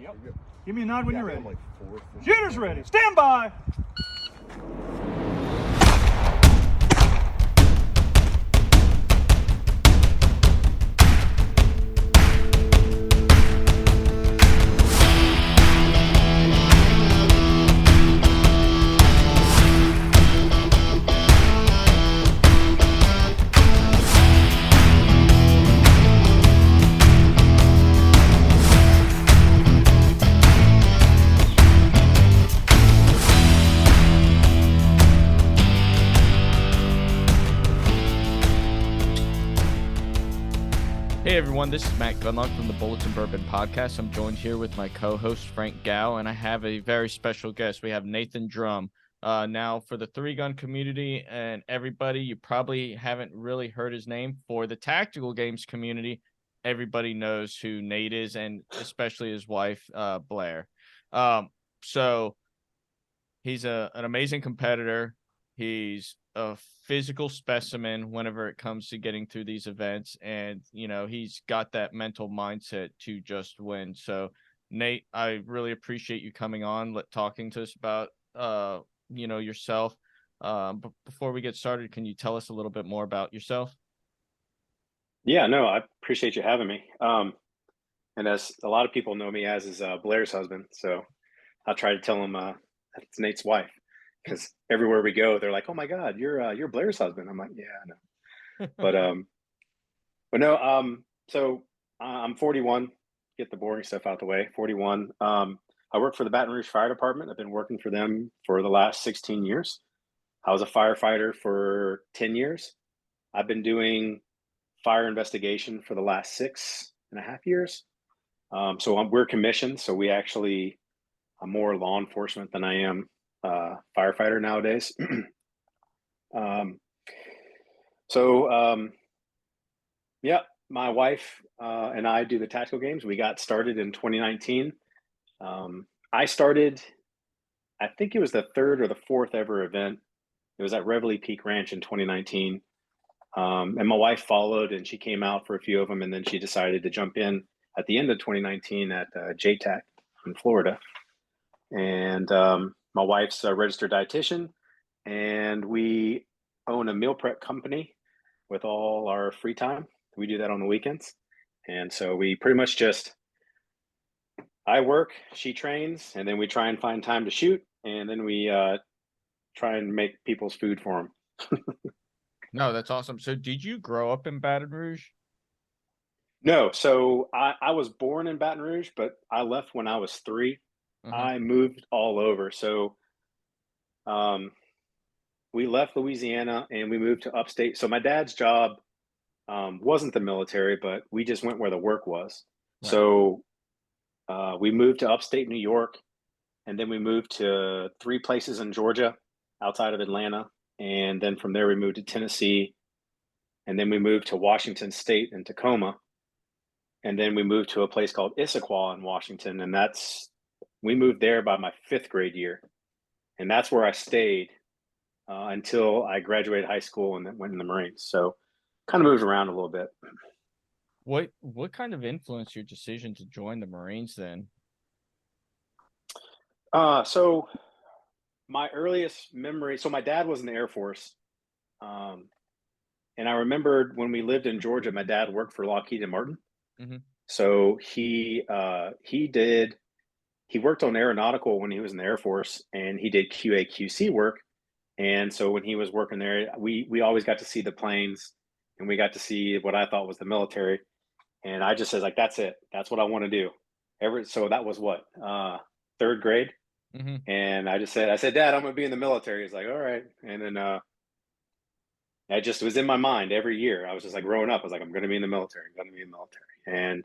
Yep. Give me a nod when you're ready. Like fourth. Shooter's ready. Stand by. Hey everyone, this is Matt Gunlock from the Bulletin Bourbon podcast. I'm joined here with my co-host Frank Gow, and I have a very special guest. We have Nathan Drumm. Now, for the three-gun community and everybody, you probably haven't really heard his name. For the tactical games community, everybody knows who Nate is, and especially his wife, Blayr. So he's an amazing competitor. He's a physical specimen whenever it comes to getting through these events. And, you know, he's got that mental mindset to just win. So, Nate, I really appreciate you coming on, talking to us about, yourself. But before we get started, can you tell us a little bit more about yourself? Yeah, no, I appreciate you having me. And as a lot of people know me as is Blair's husband. So I'll try to tell them it's Nate's wife. Because everywhere we go, they're like, "Oh my God, you're Blair's husband." I'm like, "Yeah, I know." But no. So I'm 41. Get the boring stuff out the way. 41. I work for the Baton Rouge Fire Department. I've been working for them for the last 16 years. I was a firefighter for 10 years. I've been doing fire investigation for the last 6.5 years. We're commissioned, so I'm more law enforcement than I am firefighter nowadays. My wife and I do the tactical games. We got started in 2019. I started, I think it was the third or the fourth ever event. It was at Reveille Peak Ranch in 2019. And my wife followed, and she came out for a few of them, and then she decided to jump in at the end of 2019 at JTAC in Florida. And my wife's a registered dietitian, and we own a meal prep company with all our free time. We do that on the weekends. And so we pretty much I work, she trains, and then we try and find time to shoot. And then we try and make people's food for them. No, that's awesome. So did you grow up in Baton Rouge? No. So I was born in Baton Rouge, but I left when I was 3. I moved all over. So we left Louisiana and we moved to upstate. So my dad's job wasn't the military, but we just went where the work was. Right. So we moved to upstate New York, and then we moved to 3 places in Georgia outside of Atlanta. And then from there, we moved to Tennessee, and then we moved to Washington State and Tacoma. And then we moved to a place called Issaquah in Washington. And we moved there by my 5th grade year. And that's where I stayed until I graduated high school and then went in the Marines. So kind of moved around a little bit. What kind of influenced your decision to join the Marines then? So my earliest memory, so my dad was in the Air Force. And I remembered when we lived in Georgia, my dad worked for Lockheed Martin. Mm-hmm. So he worked on aeronautical when he was in the Air Force, and he did QA/QC work. And so when he was working there, we always got to see the planes, and we got to see what I thought was the military. And I just said, like, that's it. That's what I want to do. So that was what, 3rd grade. Mm-hmm. And I said, Dad, I'm going to be in the military. He's like, all right. And then I just was in my mind every year. I was just like growing up. I was like, I'm going to be in the military. I'm going to be in the military. And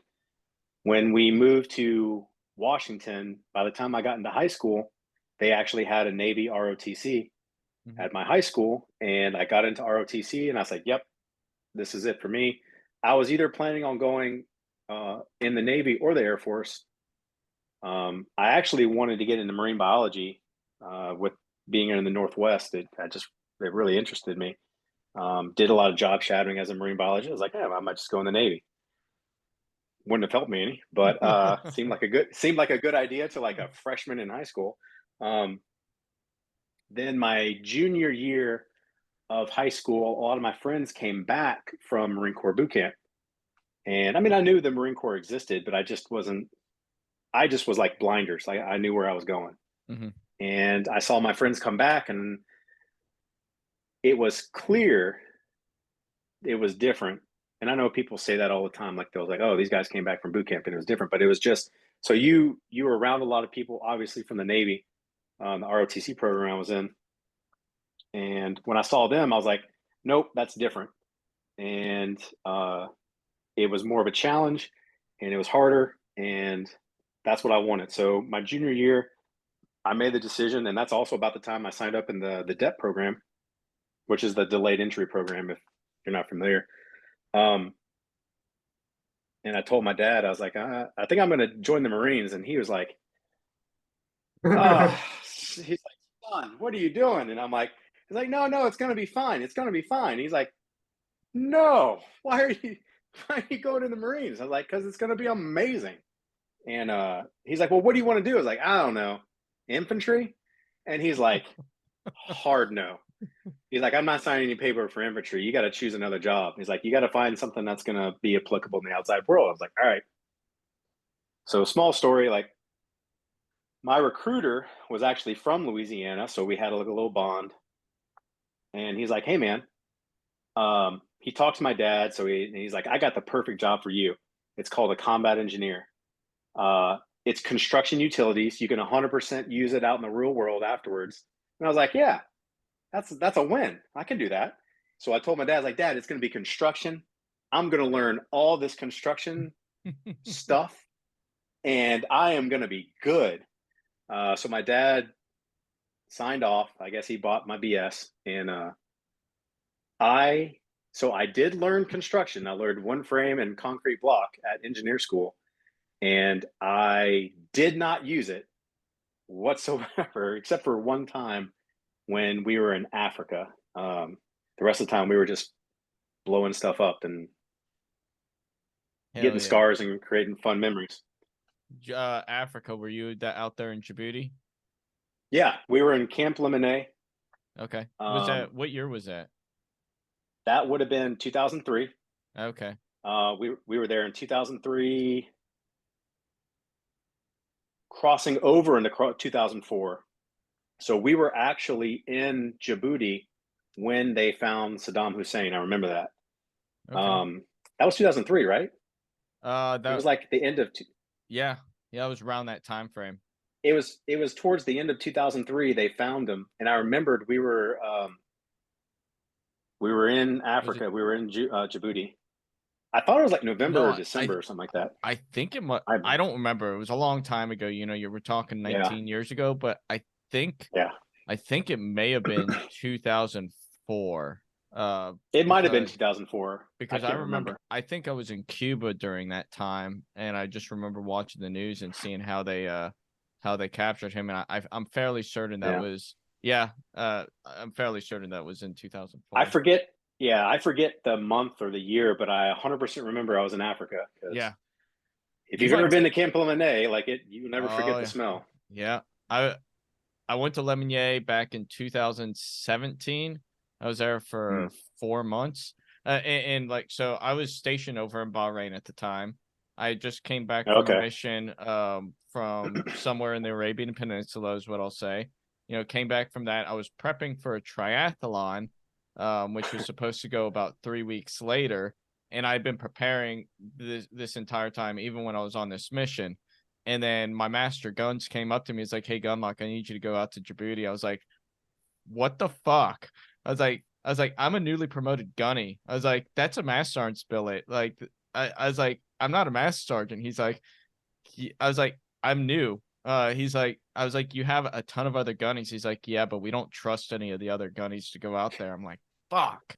when we moved to Washington, by the time I got into high school, they actually had a Navy ROTC at my high school. And I got into ROTC, and I was like, yep, this is it for me. I was either planning on going in the Navy or the Air Force. I actually wanted to get into marine biology with being in the Northwest. It really interested me. Did a lot of job shadowing as a marine biologist. I was like, I might just go in the Navy. wouldn't have helped me any, but seemed like a good idea to like a freshman in high school. Um, then my junior year of high school, a lot of my friends came back from Marine Corps boot camp. And I mean, I knew the Marine Corps existed, but I just was like blinders. I knew where I was going. Hmm. And I saw my friends come back, and it was clear it was different. And I know people say that all the time, like they're like, "Oh, these guys came back from boot camp and it was different." But it was just so you were around a lot of people, obviously from the Navy, the ROTC program I was in, and when I saw them, I was like, "Nope, that's different." And it was more of a challenge, and it was harder, and that's what I wanted. So my junior year, I made the decision, and that's also about the time I signed up in the DEP program, which is the delayed entry program. If you're not familiar. Um, and I told my dad, I was like, I think I'm going to join the Marines. And he was like, oh, he's like, son, what are you doing? And I'm like, he's like, no, it's going to be fine. It's going to be fine. He's like, no, why are you going to the Marines? I was like, because it's going to be amazing. And he's like, well, what do you want to do? I was like, I don't know, infantry. And he's like, hard no. He's like, I'm not signing any paper for infantry. You got to choose another job. He's like, you got to find something that's going to be applicable in the outside world. I was like, all right. So, small story, like my recruiter was actually from Louisiana. So we had a little bond. And he's like, hey, man, he talked to my dad. So he's like, I got the perfect job for you. It's called a combat engineer. It's construction utilities. You can 100% use it out in the real world afterwards. And I was like, yeah, that's a win. I can do that. So I told my dad, like, Dad, it's going to be construction. I'm going to learn all this construction stuff, and I am going to be good. So my dad signed off. I guess he bought my BS, and I did learn construction. I learned one frame and concrete block at engineer school, and I did not use it whatsoever, except for one time when we were in Africa. The rest of the time we were just blowing stuff up and Hell getting yeah. scars and creating fun memories. Africa, were you out there in Djibouti? Yeah, we were in Camp Lemonnet. Okay. Was that what year was that? That would have been 2003. Okay. We were there in 2003, crossing over into 2004. So we were actually in Djibouti when they found Saddam Hussein. I remember that. Okay. That was 2003, right? That It was like the end of. Yeah, it was around that time frame. It was towards the end of 2003. They found him, and I remembered we were in Africa. We were in Djibouti. I thought it was like November or December or something like that. I think it must. I don't remember. It was a long time ago. You know, you were talking 19 years ago, but I think it may have been 2004. It might have been 2004 because I remember. I think I was in Cuba during that time, and I just remember watching the news and seeing how they captured him, and I'm fairly certain that was I'm fairly certain that was in 2004. I forget. Yeah, I forget the month or the year, but I 100% remember I was in Africa. Yeah. If you've ever been to Camp Lemonnet, like you never forget the smell. Yeah. I went to Lemonnier back in 2017. I was there for 4 months. And like, so I was stationed over in Bahrain at the time. I just came back from a mission from somewhere in the Arabian Peninsula is what I'll say. You know, came back from that. I was prepping for a triathlon, which was supposed to go about 3 weeks later. And I'd been preparing this entire time, even when I was on this mission. And then my master Guns came up to me. He's like, hey, Gunlock, I need you to go out to Djibouti. I was like, what the fuck? I was like, I'm a newly promoted gunny. I was like, that's a master sergeant's billet. Like, I was like, I'm not a master sergeant. He's like, I was like, I'm new. He's like, I was like, you have a ton of other gunnies. He's like, yeah, but we don't trust any of the other gunnies to go out there. I'm like, fuck.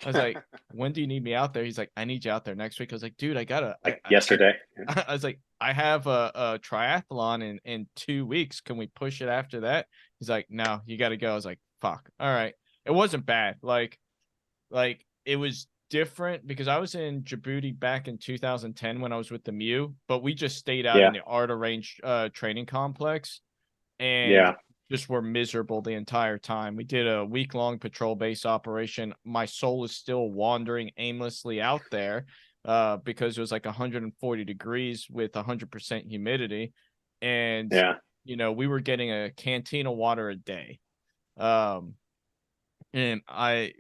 I was like, when do you need me out there? He's like, I need you out there next week. I was like, dude, I gotta. Yesterday. I was like, I have a triathlon in 2 weeks. Can we push it after that? He's like, no, you got to go. I was like, fuck. All right. It wasn't bad. Like it was different because I was in Djibouti back in 2010 when I was with the MEU, but we just stayed out in the Arda Range training complex and just were miserable the entire time. We did a week-long patrol base operation. My soul is still wandering aimlessly out there because it was like 140 degrees with 100% humidity. And, you know, we were getting a canteen of water a day. And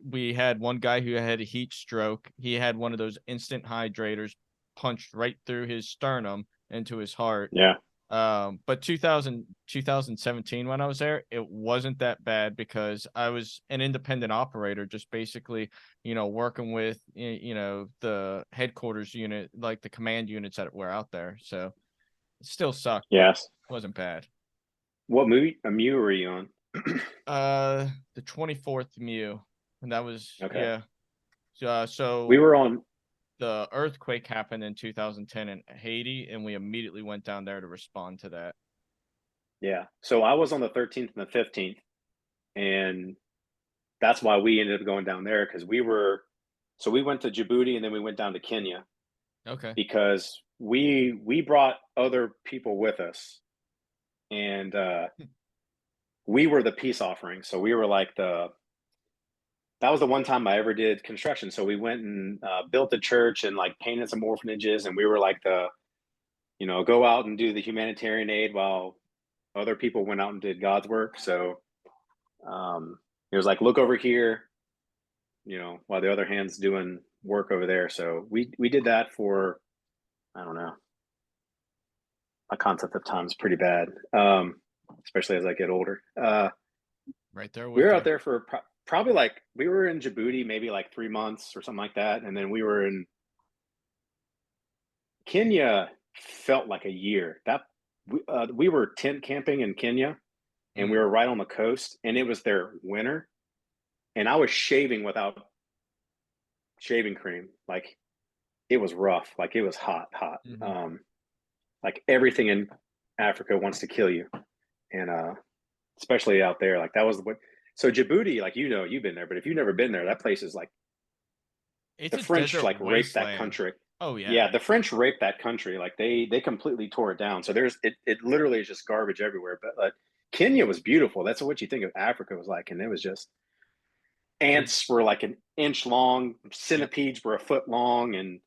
we had one guy who had a heat stroke. He had one of those instant hydrators punched right through his sternum into his heart. But 2017 when I was there, it wasn't that bad because I was an independent operator, just basically, you know, working with, you know, the headquarters unit, like the command units that were out there. So it still sucked. Yes. It wasn't bad. What MEU were you on? The 24th MEU, and that was so we were on. The earthquake happened in 2010 in Haiti, and we immediately went down there to respond to that. Yeah, so I was on the 13th and the 15th, and that's why we ended up going down there because we went to Djibouti and then we went down to Kenya. Okay. Because we brought other people with us, and we were the peace offering. So we were like that was the one time I ever did construction. So we went and built a church and like painted some orphanages, and we were like go out and do the humanitarian aid while other people went out and did God's work. So it was like, look over here, you know, while the other hand's doing work over there. So we did that for, I don't know. My concept of time is pretty bad, especially as I get older. Right there. We were out there for probably like, we were in Djibouti maybe like 3 months or something like that. And then we were in Kenya, felt like a year. We were tent camping in Kenya, and we were right on the coast, and it was their winter. And I was shaving without shaving cream. Like, it was rough. Like, it was hot. Mm-hmm. Like, everything in Africa wants to kill you. And especially out there, like, that was the way. So Djibouti, like, you know, you've been there, but if you've never been there, that place is like, it's the French like raped that country. Oh yeah. Yeah, the French raped that country. Like, they completely tore it down. So it literally is just garbage everywhere. But like, Kenya was beautiful. That's what you think of Africa was like. And it was just, ants were like an inch long, centipedes were a foot long, and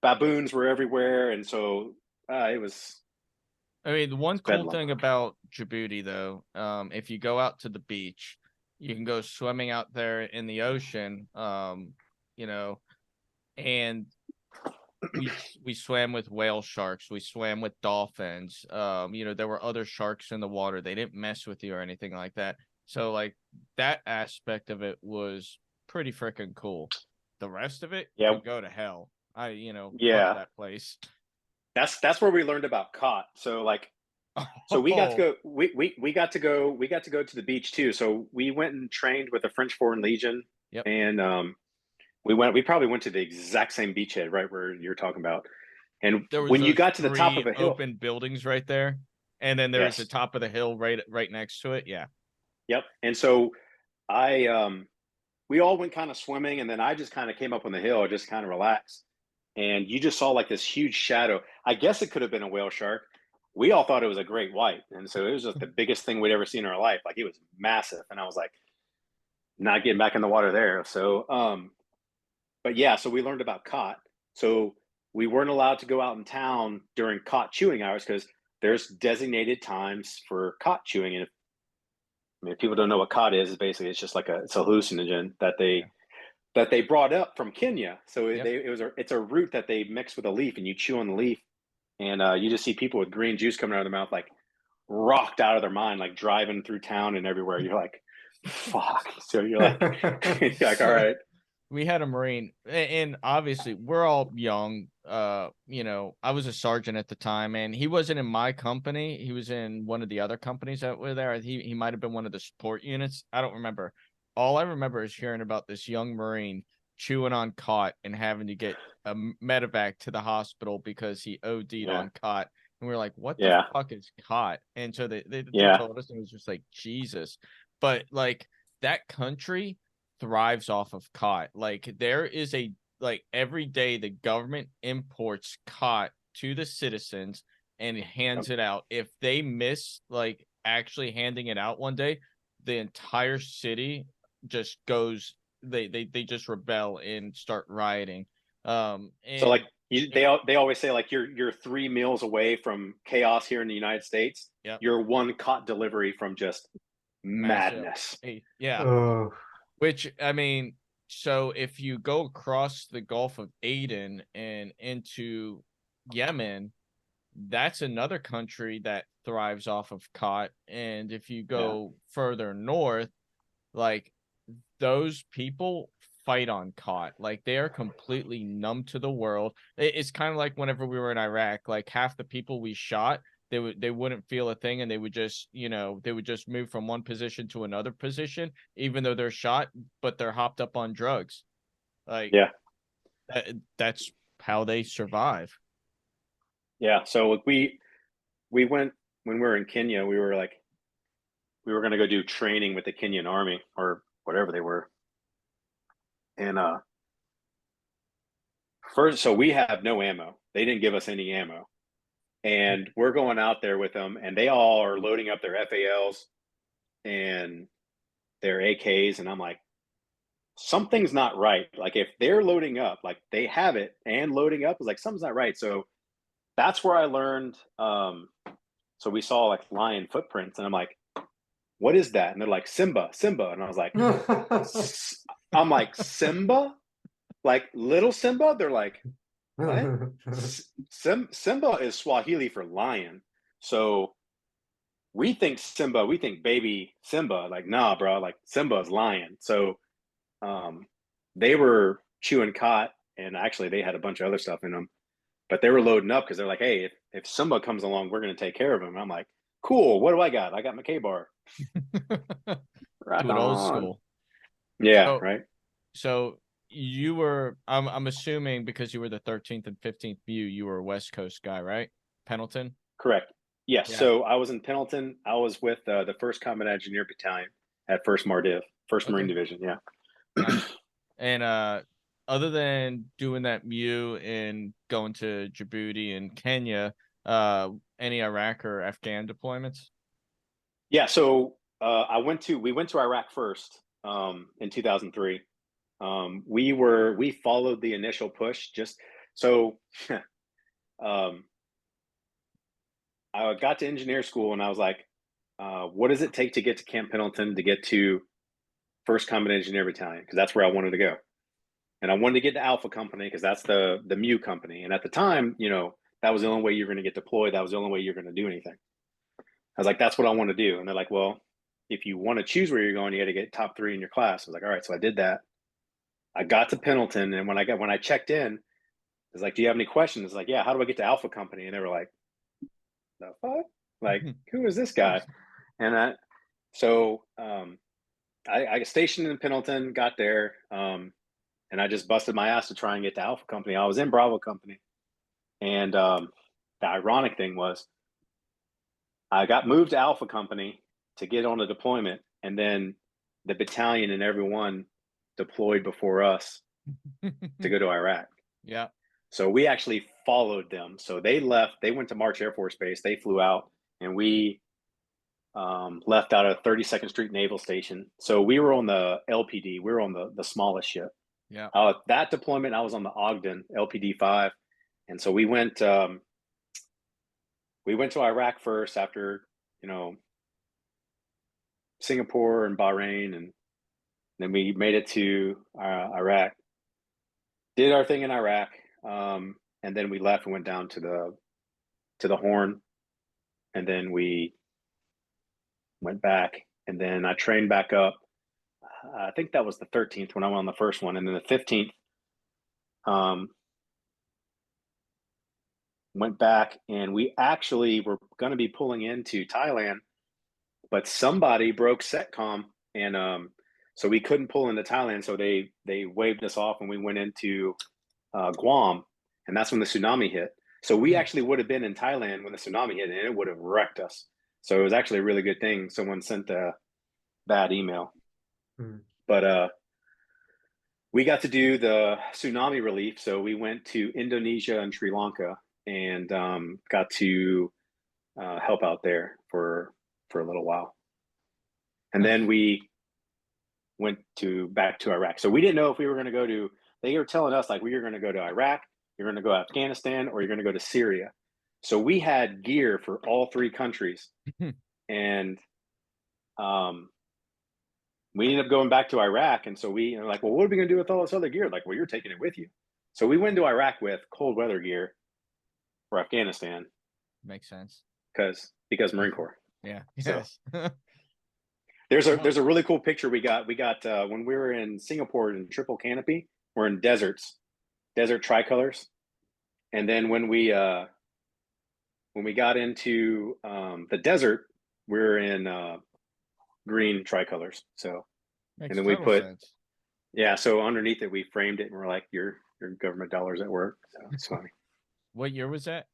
baboons were everywhere. And so it was. I mean, the one cool thing about Djibouti, though, if you go out to the beach, you can go swimming out there in the ocean, you know, and we swam with whale sharks. We swam with dolphins. You know, there were other sharks in the water. They didn't mess with you or anything like that. So, like, that aspect of it was pretty freaking cool. The rest of it could go to hell. Fuck that place. That's where we learned about cod. So like, we got to go. We got to go to the beach too. So we went and trained with the French Foreign Legion, and we probably went to the exact same beachhead right where you're talking about. And when you got to the top of a hill, open buildings right there, and then there's the top of the hill right next to it. Yeah. Yep. And so we all went kind of swimming, and then I just kind of came up on the hill, just kind of relaxed. And you just saw like this huge shadow. I guess it could have been a whale shark. We all thought it was a great white. And so it was just the biggest thing we'd ever seen in our life. Like, it was massive. And I was like, not getting back in the water there. So, but yeah, so we learned about caught. So we weren't allowed to go out in town during caught chewing hours because there's designated times for caught chewing. And if people don't know what caught is basically, it's just like it's a hallucinogen that they brought up from Kenya. So it's a root that they mix with a leaf, and you chew on the leaf, and you just see people with green juice coming out of their mouth, like rocked out of their mind, like driving through town and everywhere. You're like, fuck. So you're like, all right. We had a Marine, and obviously we're all young. You know, I was a sergeant at the time, and he wasn't in my company. He was in one of the other companies that were there. He might have been one of the support units. I don't remember. All I remember is hearing about this young Marine chewing on cot and having to get a medevac to the hospital because he OD'd on cot. And we were like, what the fuck is cot? And so they told us, and it was just like, Jesus. But like, that country thrives off of cot. Like, there is a like every day the government imports cot to the citizens and hands it out. If they miss like actually handing it out one day, the entire city just goes they just rebel and start rioting. So like And they always say like you're 3 meals away from chaos here in the United States. Yep. You're one cot delivery from just Massive. madness. Yeah. Oh, Which I mean, so if you go across the Gulf of Aden and into Yemen, that's another country that thrives off of cot. And if you go further north, like those people fight on cot. Like they are completely numb to the world. It's kind of like whenever we were in Iraq, like half the people we shot, they wouldn't feel a thing, and they would just, they would just move from one position to another position, even though they're shot, but they're hopped up on drugs. Like Yeah. that's how they survive. Yeah. So we went when we were in Kenya, we were going to go do training with the Kenyan army or whatever they were. And first, so we have no ammo. They didn't give us any ammo. And we're going out there with them, and they all are loading up their FALs and their AKs. And I'm like, something's not right. Like if they're loading up, like they have it and loading up, is like something's not right. So that's where I learned. So we saw like lion footprints, and I'm like, what is that? And they're like, Simba. And I was like, I'm like, Simba? Like little Simba? They're like, what? Simba is Swahili for lion. So we think Simba, we think baby Simba. Like, nah, bro, like Simba is lion. So they were chewing cot, and actually they had a bunch of other stuff in them, but they were loading up because they're like, hey, if Simba comes along, we're going to take care of him. And I'm like, cool. What do I got? I got my K-bar. Right Do it old on. school. Yeah, right. So you were, I'm assuming because you were the 13th and 15th view, you were a West Coast guy, right? Pendleton? Correct. Yes. Yeah. So I was in Pendleton. I was with the 1st Combat Engineer Battalion at 1st MARDIV, 1st Marine Division. Yeah. Nice. And other than doing that MEU and going to Djibouti and Kenya, any Iraq or Afghan deployments? Yeah. So we went to Iraq first in 2003. We followed the initial push just so I got to engineer school, and I was like, what does it take to get to Camp Pendleton to get to 1st Combat Engineer Battalion? Because that's where I wanted to go. And I wanted to get to Alpha Company because that's the MEU company. And at the time, that was the only way you're going to get deployed. That was the only way you're going to do anything. I was like, that's what I want to do. And they're like, well, if you want to choose where you're going, you got to get top 3 in your class. I was like, all right. So I did that. I got to Pendleton, and when I checked in, I was like, do you have any questions? It's like, yeah, how do I get to Alpha Company? And they were like, the fuck? Like, who is this guy? And I got stationed in Pendleton, got there, and I just busted my ass to try and get to Alpha Company. I was in Bravo Company. And the ironic thing was I got moved to Alpha Company to get on a deployment, and then the battalion and everyone deployed before us to go to Iraq. Yeah. So we actually followed them. So they left. They went to March Air Force Base. They flew out, and we left out of 32nd Street Naval Station. So we were on the LPD. We were on the smallest ship. Yeah. That deployment, I was on the Ogden LPD 5, and so we went to Iraq first after Singapore and Bahrain, and then we made it to Iraq. Did our thing in Iraq, and then we left and went down to the Horn, and then we went back, and then I trained back up. I think that was the 13th when I went on the first one, and then the 15th, went back, and we actually were going to be pulling into Thailand, but somebody broke SETCOM, and so we couldn't pull into Thailand. So they waved us off, and we went into Guam, and that's when the tsunami hit. So we actually would have been in Thailand when the tsunami hit, and it would have wrecked us. So it was actually a really good thing someone sent a bad email. But we got to do the tsunami relief. So we went to Indonesia and Sri Lanka and got to help out there for a little while. And then we went back to Iraq. So we didn't know if we were going to go to. They were telling us like we were going to go to Iraq, you're going to go to Afghanistan, or you're going to go to Syria. So we had gear for all three countries, and we ended up going back to Iraq. And so we like, well, what are we going to do with all this other gear? Like, well, you're taking it with you. So we went to Iraq with cold weather gear for Afghanistan. Makes sense. Because Marine Corps. Yeah. So, Yes. there's a really cool picture we got when we were in Singapore in triple canopy. We're in desert tricolors, and then when we got into the desert, we're in green tricolors. So Makes and then we total put sense. so underneath it we framed it and we're like your government dollars at work. So it's funny. What year was that?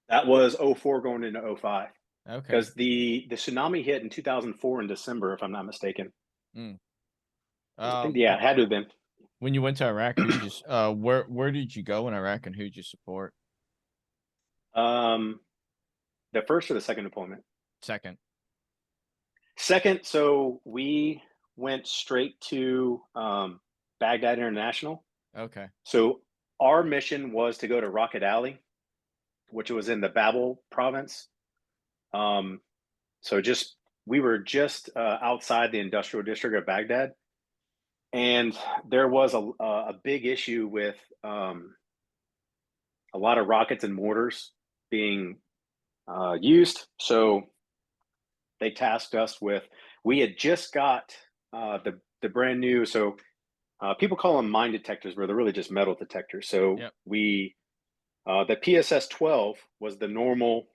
That was 04 going into 05. Okay. Because the tsunami hit in 2004 in December, if I'm not mistaken. I think, yeah, it had to have been. When you went to Iraq, who just where did you go in Iraq and who did you support? The first or the second deployment? Second. So we went straight to Baghdad International. Okay. So our mission was to go to Rocket Alley, which was in the Babel province. So we were just outside the industrial district of Baghdad, and there was a big issue with a lot of rockets and mortars being used. So they tasked us with. We had just got the brand new. So people call them mine detectors, but they're really just metal detectors. So Yep. the PSS 12 was the normal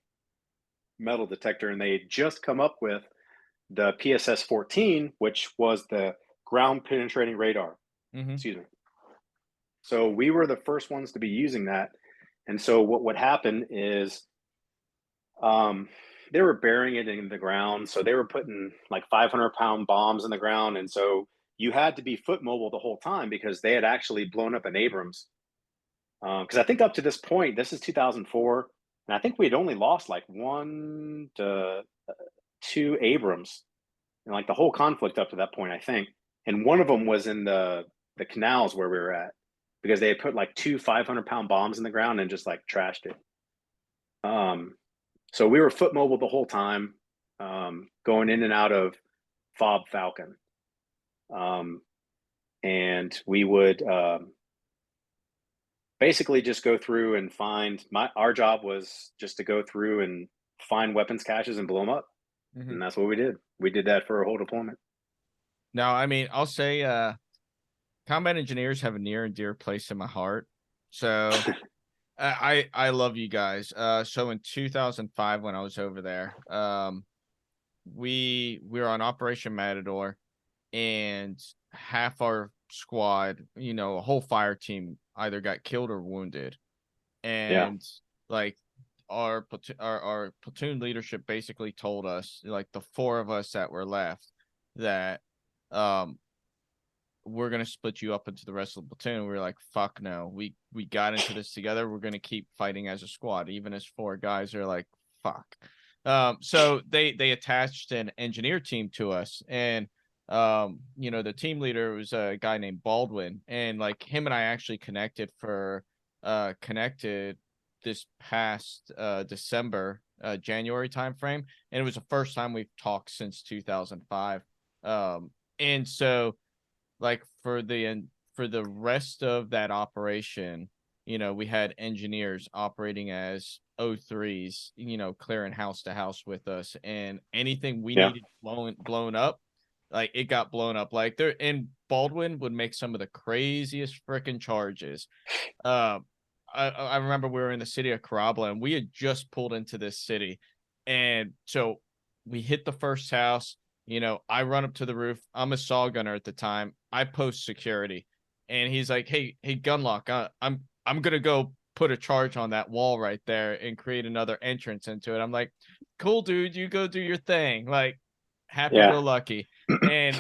metal detector, and they had just come up with the PSS 14, which was the ground penetrating radar. Excuse me. So we were the first ones to be using that. And so what would happen is they were burying it in the ground. So they were putting like 500-pound bombs in the ground. And so you had to be foot mobile the whole time because they had actually blown up an Abrams. Because I think up to this point, this is 2004, and I think we had only lost like 1 to 2 Abrams in like the whole conflict up to that point, I think. And one of them was in the canals where we were at because they had put like 2 500-pound bombs in the ground and just like trashed it. So we were foot mobile the whole time, going in and out of Fob Falcon. And we would basically just go through and our job was just to go through and find weapons caches and blow them up. And that's what we did. We did that for a whole deployment. Now, I mean, I'll say combat engineers have a near and dear place in my heart. So I love you guys. So in 2005, when I was over there, we were on Operation Matador, and half our squad, a whole fire team either got killed or wounded. And like our platoon leadership basically told us, like the 4 of us that were left, that we're gonna split you up into the rest of the platoon. We were like, fuck no. We got into this together. We're gonna keep fighting as a squad. Even as 4 guys are like, fuck. So they attached an engineer team to us, and the team leader was a guy named Baldwin, and like him and I actually connected this past December, January timeframe, and it was the first time we've talked since 2005. And so like for the rest of that operation, we had engineers operating as O3s, clearing house to house with us, and anything we needed blown up, like it got blown up. Like and Baldwin would make some of the craziest freaking charges. I remember we were in the city of Karabla, and we had just pulled into this city, and so we hit the first house. I run up to the roof. I'm a saw gunner at the time. I post security, and he's like, "Hey, Gunlock, I'm gonna go put a charge on that wall right there and create another entrance into it." I'm like, "Cool, dude, you go do your thing." Like, happy go lucky. And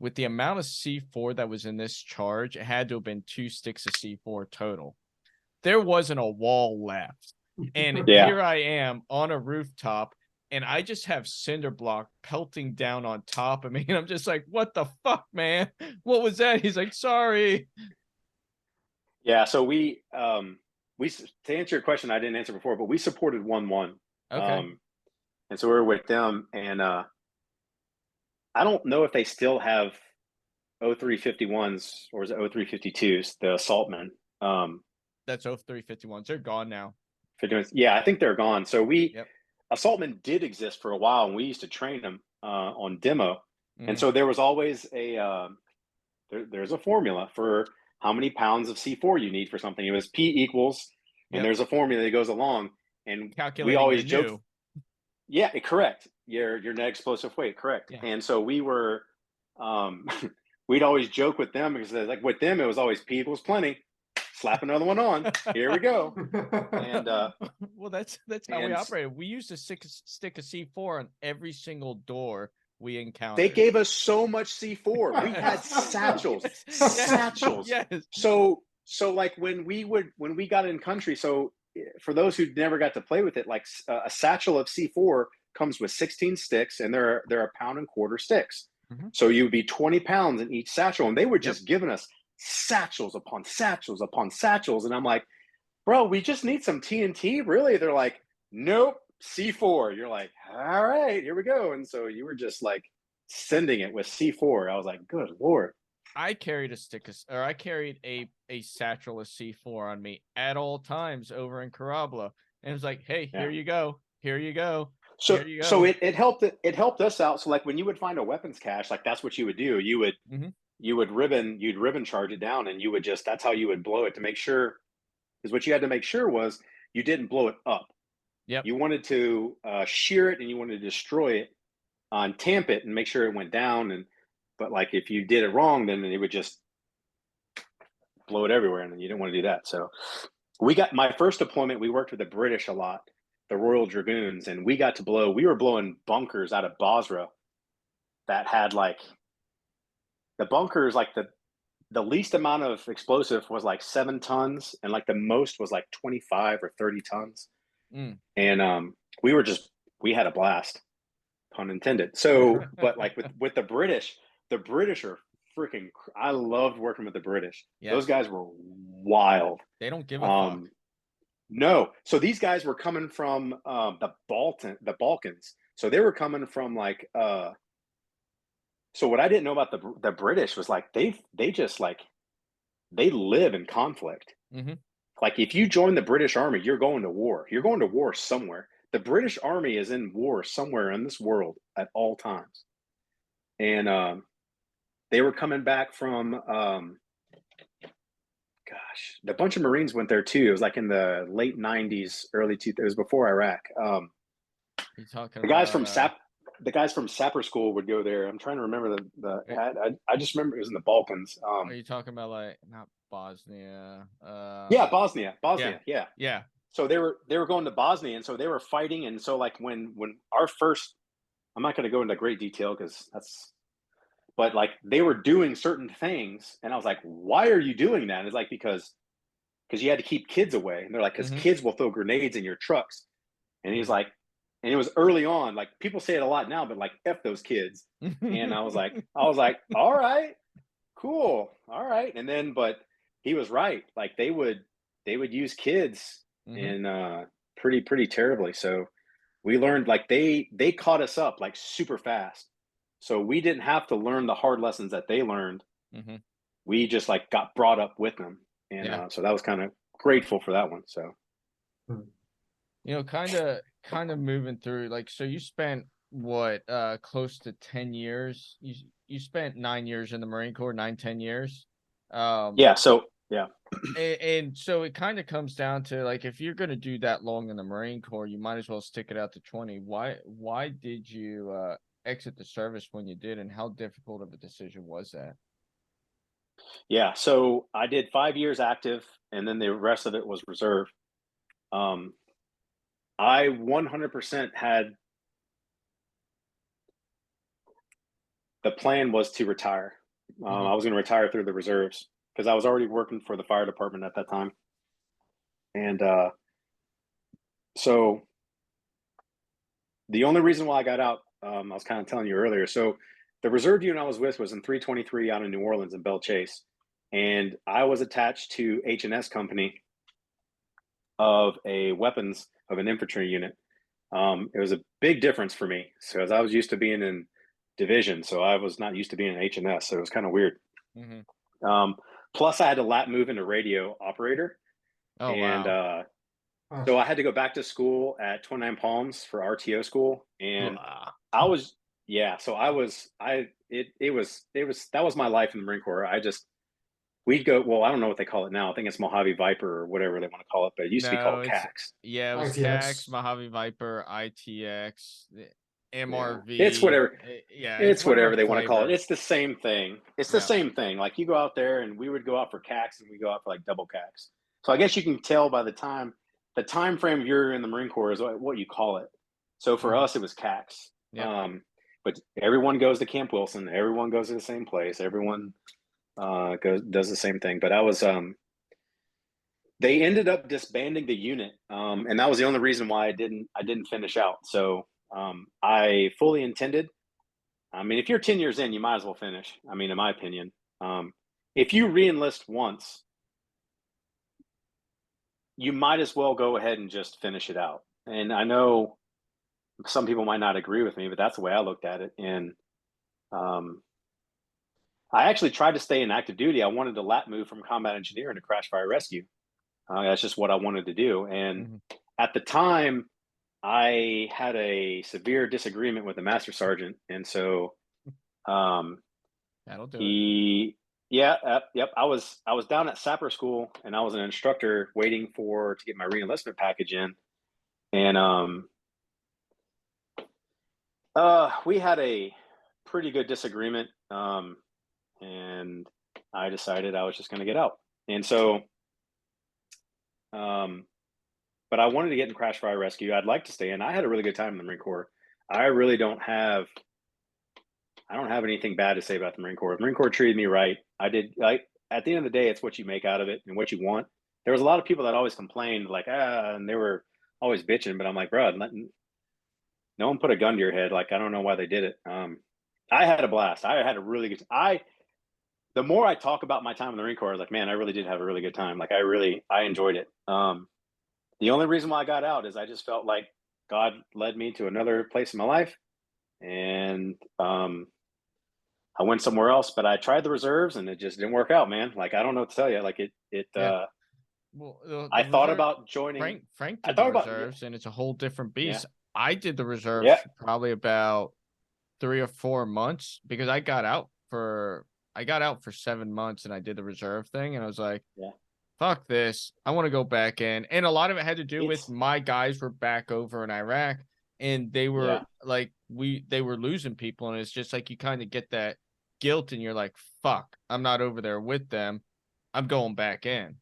with the amount of C4 that was in this charge, it had to have been 2 sticks of C4 total. There wasn't a wall left. And here I am on a rooftop, and I just have cinder block pelting down on top of me. And I'm just like, what the fuck, man? What was that? He's like, sorry. Yeah. So to answer your question, I didn't answer before, but we supported 1-1. Okay. And so we were with them, and I don't know if they still have 0351s or is it 0352s, the assaultmen. That's 0351s. They're gone now. Yeah, I think they're gone. So assaultmen did exist for a while, and we used to train them on demo. And so there was always there's a formula for how many pounds of C4 you need for something. It was P equals, and there's a formula that goes along. And we always joke. Yeah, correct. Your net explosive weight, correct. Yeah. And so we were, we'd always joke with them because like with them, it was always P equals plenty. Slap another one on. Here we go. And well, that's how we operated. We used to stick a C4 on every single door we encountered. They gave us so much C4. We had satchels. Satchels. Yes. So like when we got in country, so for those who never got to play with it, like a satchel of C4 comes with 16 sticks, and they're 1.25 pound sticks. So you would be 20 pounds in each satchel, and they were just giving us satchels upon satchels upon satchels. And I'm like, bro, we just need some TNT, really? They're like, nope, C4. You're like, all right, here we go. And so you were just like sending it with C4. I was like, good Lord. I carried I carried a satchel of C4 on me at all times over in Karabla. And it was like, hey, here you go. Here you go. So it helped us out. So like when you would find a weapons cache, like that's what you would do. You'd ribbon charge it down, and that's how you would blow it to make sure, because what you had to make sure was you didn't blow it up. Yep. You wanted to shear it, and you wanted to destroy it and tamp it and make sure it went down. But like if you did it wrong, then it would just blow it everywhere, and you didn't want to do that. So we got my first deployment. We worked with the British a lot, the Royal Dragoons, and we were blowing bunkers out of Basra that had like the bunkers, like the least amount of explosive was like 7 tons, and like the most was like 25 or 30 tons. And we had a blast, pun intended. So, but like with the British are freaking, I loved working with the British. Yes. Those guys were wild. They don't give a fuck. No. So these guys were coming from the Balkans. So they were coming from like so what I didn't know about the British was like they just like they live in conflict. Like if you join the British Army, you're going to war. You're going to war somewhere. The British Army is in war somewhere in this world at all times. And they were coming back from the bunch of Marines went there too. It was like in the late 90s, early 2000s. It was before Iraq. The guys from Sapper School would go there. I'm trying to remember I just remember it was in the Balkans. Are you talking about like not Bosnia? Bosnia. Yeah. So they were going to Bosnia, and so they were fighting. And so like when our first, I'm not going to go into great detail but like they were doing certain things, and I was like, why are you doing that? And it's like because you had to keep kids away, and they're like, because kids will throw grenades in your trucks. And he's like, and it was early on, like people say it a lot now, but like F those kids. And I was like, all right, cool, all right. And then, but he was right. Like they would use kids in pretty terribly. So we learned, like they caught us up like super fast. So we didn't have to learn the hard lessons that they learned. We just like got brought up with them. And so that was kind of grateful for that one. So, you know, kind of moving through, like, so you spent what, close to 10 years. You spent 9 years in the Marine Corps, 10 years. Yeah. So and so it kind of comes down to like, if you're going to do that long in the Marine Corps, you might as well stick it out to 20. Why did you exit the service when you did, and how difficult of a decision was that? Yeah, so I did 5 years active, and then the rest of it was reserve. I 100% had the plan was to retire. I was going to retire through the reserves because I was already working for the fire department at that time. And so the only reason why I got out, I was kind of telling you earlier. So the reserve unit I was with was in 323 out in New Orleans in Belle Chase. And I was attached to H&S company of an infantry unit. It was a big difference for me because I was used to being in division. So I was not used to being in H&S. So it was kind of weird. Plus I had to lat move into radio operator. Oh, and wow. So I had to go back to school at 29 Palms for RTO school. And that was my life in the Marine Corps. We'd go, well, I don't know what they call it now. I think it's Mojave Viper or whatever they want to call it, but it used to be called CAX. Yeah, it was CAX, Mojave Viper, ITX, MRV. Yeah. It's whatever. It's whatever they want to call it. It's the same thing. It's the same thing. Like you go out there and we would go out for CAX and we go out for like double CAX. So I guess you can tell by the time frame you're in the Marine Corps is what you call it. So for us, it was CAX. But everyone goes to Camp Wilson. Everyone goes to the same place. Everyone does the same thing. But I was they ended up disbanding the unit, and that was the only reason why I didn't finish out. So I fully intended. I mean, if you're 10 years in, you might as well finish. I mean, in my opinion, if you re-enlist once, you might as well go ahead and just finish it out. And I know some people might not agree with me, but that's the way I looked at it. And I actually tried to stay in active duty. I wanted to lat move from combat engineering to crash fire rescue. That's just what I wanted to do. And at the time, I had a severe disagreement with the master sergeant. And so that'll do it. Yep. I was down at sapper school and I was an instructor waiting to get my reenlistment package in. And we had a pretty good disagreement. And I decided I was just going to get out. And so, but I wanted to get in crash fire rescue. I'd like to stay in. I had a really good time in the Marine Corps. I really don't have anything bad to say about the Marine Corps. The Marine Corps treated me right. At the end of the day, it's what you make out of it and what you want. There was a lot of people that always complained and they were always bitching, but I'm like, bro, no one put a gun to your head. Like, I don't know why they did it. I had a blast. I had a really good the more I talk about my time in the Marine Corps, I was like, man, I really did have a really good time. Like I enjoyed it. The only reason why I got out is I just felt like God led me to another place in my life. And I went somewhere else, but I tried the reserves and it just didn't work out, man. Like, I don't know what to tell you. Like I thought about joining. Frank did the reserves and it's a whole different beast. I did the reserves for probably about 3 or 4 months because I got out for 7 months and I did the reserve thing. And I was like, fuck this. I want to go back in. And a lot of it had to do with my guys were back over in Iraq and they were they were losing people. And it's just like, you kind of get that guilt and you're like, fuck, I'm not over there with them. I'm going back in.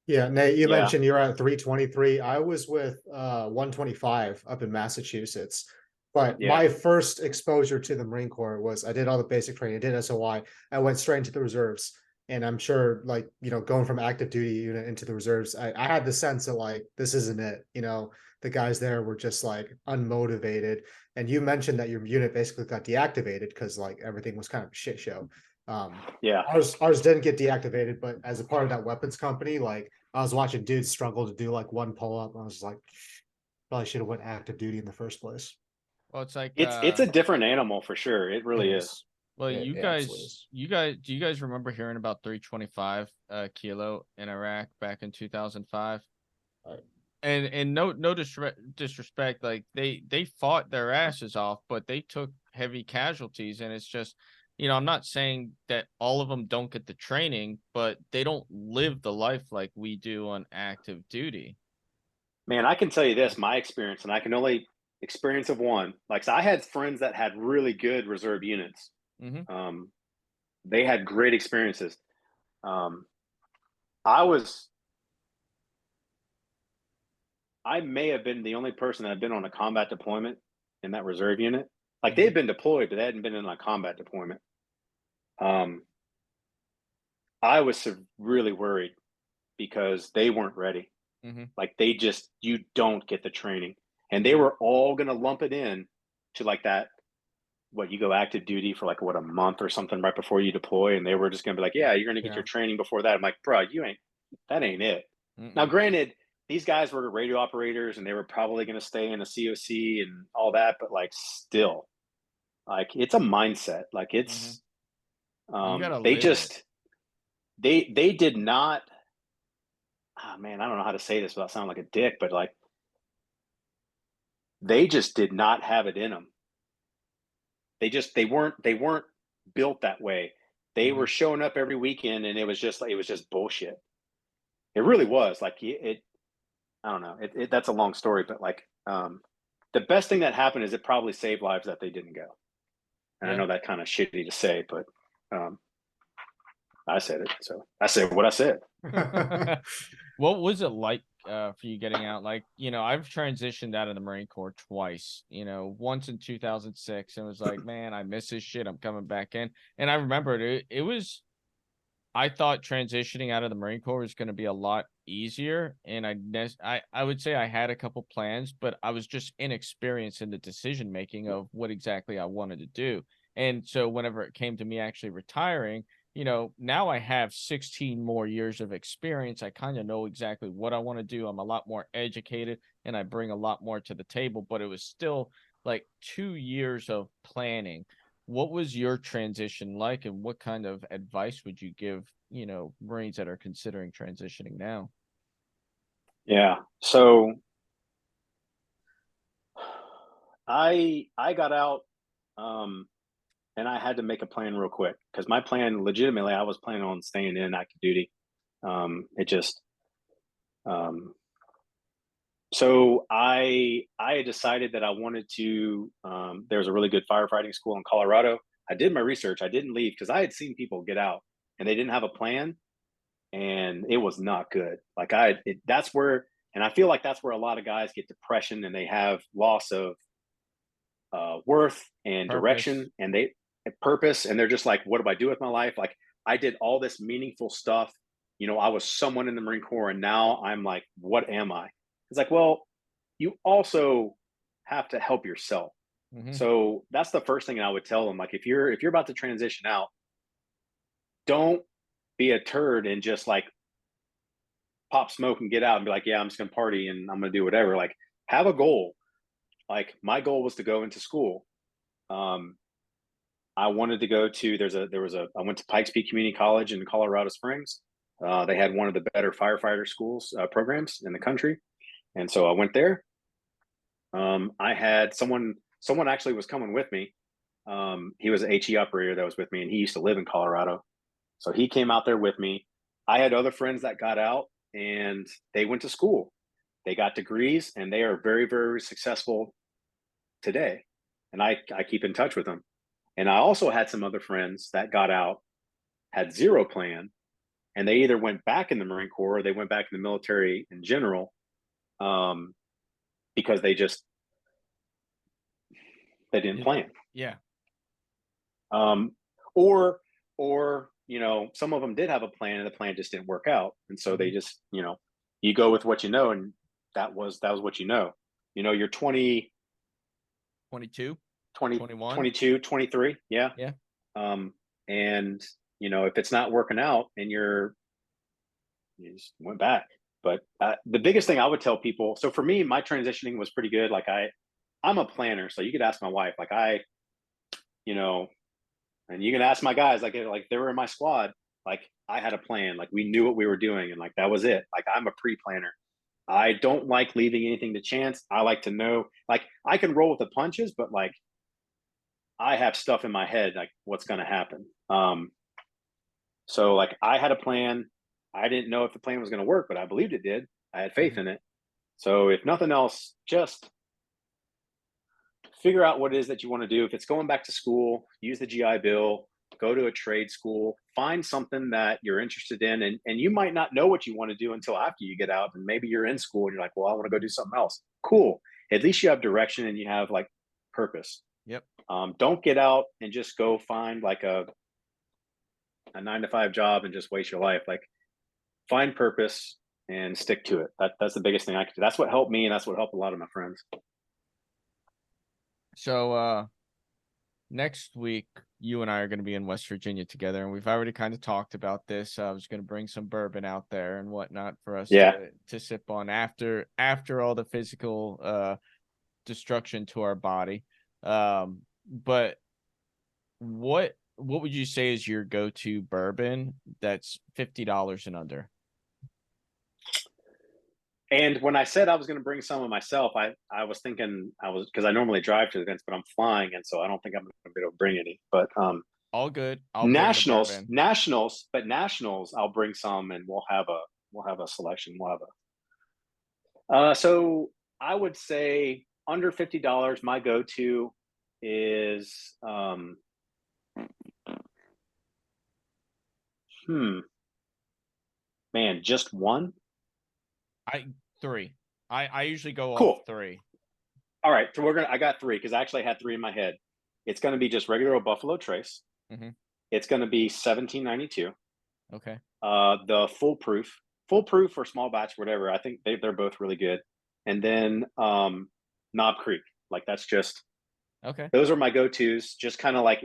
Yeah, Nate, you mentioned you're at 323. I was with 125 up in Massachusetts. But my first exposure to the Marine Corps was I did all the basic training. I did SOI. I went straight into the reserves. And I'm sure, like, going from active duty unit into the reserves, I had the sense that, like, this isn't it. The guys there were just, like, unmotivated. And you mentioned that your unit basically got deactivated because, like, everything was kind of a shit show. Ours didn't get deactivated, but as a part of that weapons company, like, I was watching dudes struggle to do, like, one pull-up. I was like, probably should have went active duty in the first place. Well, it's like it's a different animal for sure. It really is. Well, do you guys remember hearing about 325 kilo in Iraq back in 2005? And no disrespect, like they fought their asses off, but they took heavy casualties, and it's just, I'm not saying that all of them don't get the training, but they don't live the life like we do on active duty. Man, I can tell you this, my experience, and I can only experience of one. Like, so I had friends that had really good reserve units. They had great experiences. I may have been the only person that had been on a combat deployment in that reserve unit. Like they'd been deployed, but they hadn't been in a combat deployment. I was really worried because they weren't ready. Like you don't get the training, and they were all going to lump it in to like that. What, you go active duty for like a month or something right before you deploy, and they were just going to be like, yeah, you're going to get your training before that. I'm like, bro, that ain't it. Now, granted, these guys were radio operators and they were probably going to stay in a COC and all that, but like still, like it's a mindset. Like it's they did not. Oh man, I don't know how to say this without sounding like a dick, but like they just did not have it in them. They weren't built that way. They were showing up every weekend, and it was just bullshit. It really was. Like I don't know. That's a long story, but like the best thing that happened is it probably saved lives that they didn't go. And I know that kind of shitty to say, but I said it, so I said what I said. What was it like for you getting out? Like, I've transitioned out of the Marine Corps twice, once in 2006, and was like, man, I miss this shit. I'm coming back in. And I remembered it was, I thought transitioning out of the Marine Corps was going to be a lot easier. And I would say I had a couple plans, but I was just inexperienced in the decision making of what exactly I wanted to do. And so whenever it came to me actually retiring, now I have 16 more years of experience. I kind of know exactly what I want to do. I'm a lot more educated and I bring a lot more to the table, but it was still like 2 years of planning. What was your transition like, and what kind of advice would you give, Marines that are considering transitioning now? Yeah. So I got out, and I had to make a plan real quick because my plan, legitimately, I was planning on staying in active duty. So I had decided that I wanted to. There's a really good firefighting school in Colorado. I did my research. I didn't leave because I had seen people get out and they didn't have a plan, and it was not good. Like that's where, and I feel like that's where a lot of guys get depression and they have loss of worth and direction, and purpose, and they're just like, what do I do with my life? Like I did all this meaningful stuff. I was someone in the Marine Corps, and now I'm like, what am I? It's like, well, you also have to help yourself. So that's the first thing I would tell them. Like if you're about to transition out, don't be a turd and just like pop smoke and get out and be like, yeah, I'm just gonna party and I'm gonna do whatever. Like have a goal. Like my goal was to go into school. I wanted to go to, I went to Pikes Peak Community College in Colorado Springs. They had one of the better firefighter schools programs in the country. And so I went there. I had someone actually was coming with me. He was an HE operator that was with me, and he used to live in Colorado. So he came out there with me. I had other friends that got out and they went to school. They got degrees and they are very, very successful today. And I keep in touch with them. And I also had some other friends that got out, had zero plan, and they either went back in the Marine Corps or they went back in the military in general, because they didn't plan. Yeah. Or some of them did have a plan and the plan just didn't work out. And so they just, you go with what you know, and that was what you're 20, 22, 21, 22, 23. Yeah. Yeah. And if it's not working out and you just went back. But the biggest thing I would tell people, so for me, my transitioning was pretty good. Like I'm a planner, so you could ask my wife, like and you can ask my guys, like they were in my squad. Like I had a plan, like we knew what we were doing, and like that was it. Like I'm a pre-planner. I don't like leaving anything to chance. I like to know, like I can roll with the punches, but like I have stuff in my head, like what's going to happen. So like I had a plan. I didn't know if the plan was going to work, but I believed it did. I had faith in it. So if nothing else, just figure out what it is that you want to do. If it's going back to school, use the GI Bill, go to a trade school, find something that you're interested in. And you might not know what you want to do until after you get out. And maybe you're in school and you're like, well, I want to go do something else. Cool. At least you have direction and you have like purpose. Yep. Don't get out and just go find like a 9-to-5 job and just waste your life. Like, find purpose and stick to it. That's the biggest thing I could do. That's what helped me, and that's what helped a lot of my friends. So next week, you and I are going to be in West Virginia together, and we've already kind of talked about this. I was going to bring some bourbon out there and whatnot for us to sip on after all the physical destruction to our body. But what would you say is your go-to bourbon that's $50 and under? And when I said I was going to bring some of myself, I was thinking because I normally drive to the events, but I'm flying, and so I don't think I'm going to be able to bring any. But all good. Nationals, I'll bring some, and we'll have a selection. So I would say under $50, my go-to is just one. Three. I usually go Cool. off three. All right, so I got three because I actually had three in my head. It's going to be just regular Buffalo Trace. Mm-hmm. It's going to be $17.92. Okay. The foolproof or small batch, whatever. I think they're both really good. And then Knob Creek, like that's just okay. Those are my go-tos. Just kind of like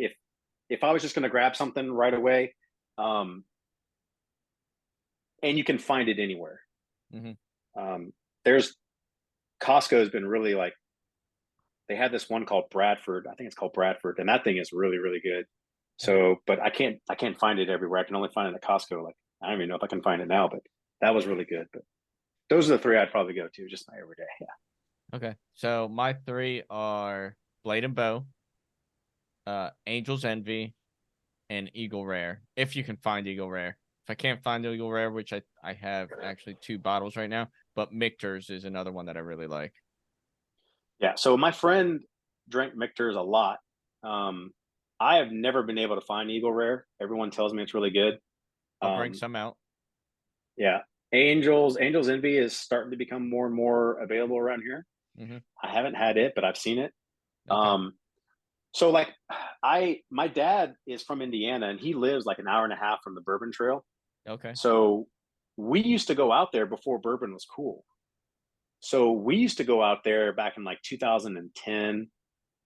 if I was just going to grab something right away, and you can find it anywhere. Mm-hmm. There's Costco has been really like, they had this one called Bradford. I think it's called Bradford, and that thing is really, really good. So, but I can't find it everywhere. I can only find it at Costco. Like, I don't even know if I can find it now, but that was really good. But those are the three I'd probably go to, just my everyday. Yeah. Okay. So my three are Blade and Bow, Angel's Envy, and Eagle Rare. If you can find Eagle Rare. If I can't find Eagle Rare, which I have actually 2 bottles right now, but Michter's is another one that I really like. Yeah. So my friend drank Michter's a lot. I have never been able to find Eagle Rare. Everyone tells me it's really good. I'll bring some out. Yeah. Angel's Envy is starting to become more and more available around here. Mm-hmm. I haven't had it, but I've seen it. Okay. So like my dad is from Indiana, and he lives like an hour and a half from the Bourbon Trail. Okay. So we used to go out there before bourbon was cool. So we used to go out there back in like 2010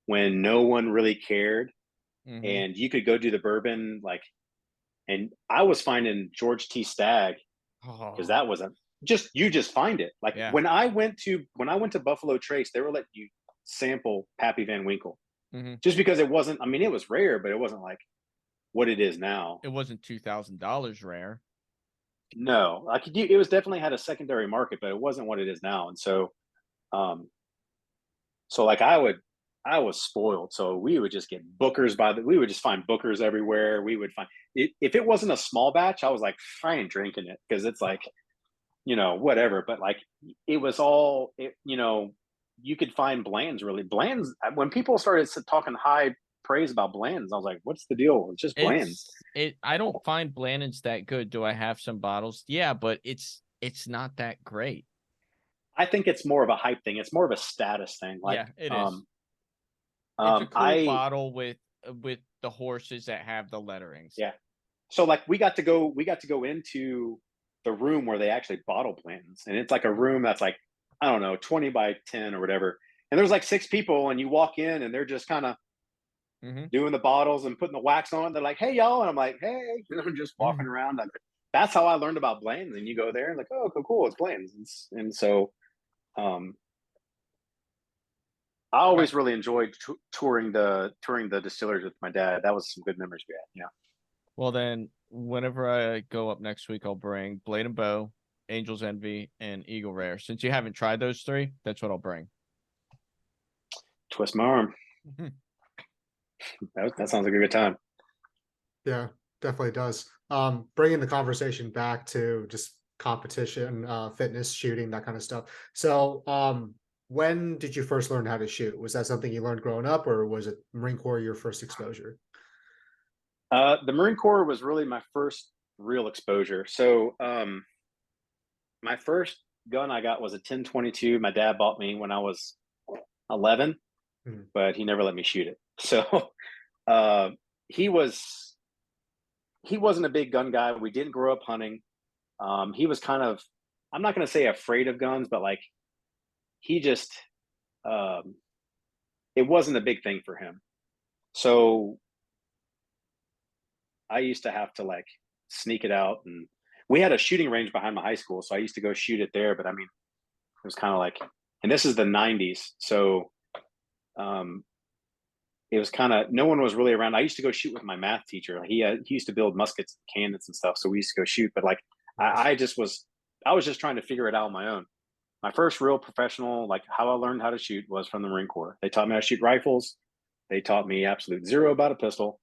when no one really cared. Mm-hmm. And you could go do the bourbon, like, and I was finding George T. Stagg because that wasn't you just find it. Like when I went to Buffalo Trace, they were letting you sample Pappy Van Winkle, just because it wasn't. I mean, it was rare, but it wasn't like what it is now. It wasn't $2,000 rare. No, like it was definitely had a secondary market, but it wasn't what it is now. And so, like I was spoiled. So we would just get Bookers we would just find Bookers everywhere. We would find it. If it wasn't a small batch, I was like, I ain't drinking it because it's like, whatever. But like it was all, you could find Bland's when people started talking high praise about Bland's, I was like, what's the deal? It's just Bland's. I don't find Bland's that good. Do I have some bottles? Yeah, but it's not that great. I think it's more of a hype thing. It's more of a status thing. Like, yeah, it is. It's a cool bottle with the horses that have the letterings. Yeah. So like we got to go into the room where they actually bottle Bland's, and it's like a room that's like, I don't know, 20 by 10 or whatever. And there's like 6 people, and you walk in and they're just kind of doing the bottles and putting the wax on. They're like, hey y'all. And I'm like, hey, just walking around. That's how I learned about Bland's. And you go there and like, oh, cool. It's Bland's. And so, I always really enjoyed touring the distilleries with my dad. That was some good memories we had. Yeah. Well, then, whenever I go up next week, I'll bring Blade and Bow, Angel's Envy, and Eagle Rare. Since you haven't tried those 3, that's what I'll bring. Twist my arm. That sounds like a good time. Yeah, definitely does. Bringing the conversation back to just competition, fitness, shooting, that kind of stuff. So, when did you first learn how to shoot? Was that something you learned growing up, or was it Marine Corps your first exposure? The Marine Corps was really my first real exposure. So, my first gun I got was a 10-22. My dad bought me when I was 11. but he never let me shoot it. So he wasn't a big gun guy. We didn't grow up hunting. He was kind of, I'm not going to say afraid of guns, but like he just, it wasn't a big thing for him. So I used to have to like sneak it out, and we had a shooting range behind my high school. So I used to go shoot it there, but I mean, it was kind of like, and this is the 90s. So it was kind of, no one was really around. I used to go shoot with my math teacher. He used to build muskets and cannons and stuff. So we used to go shoot, but like, I was just trying to figure it out on my own. My first real professional, like how I learned how to shoot, was from the Marine Corps. They taught me how to shoot rifles. They taught me absolute zero about a pistol.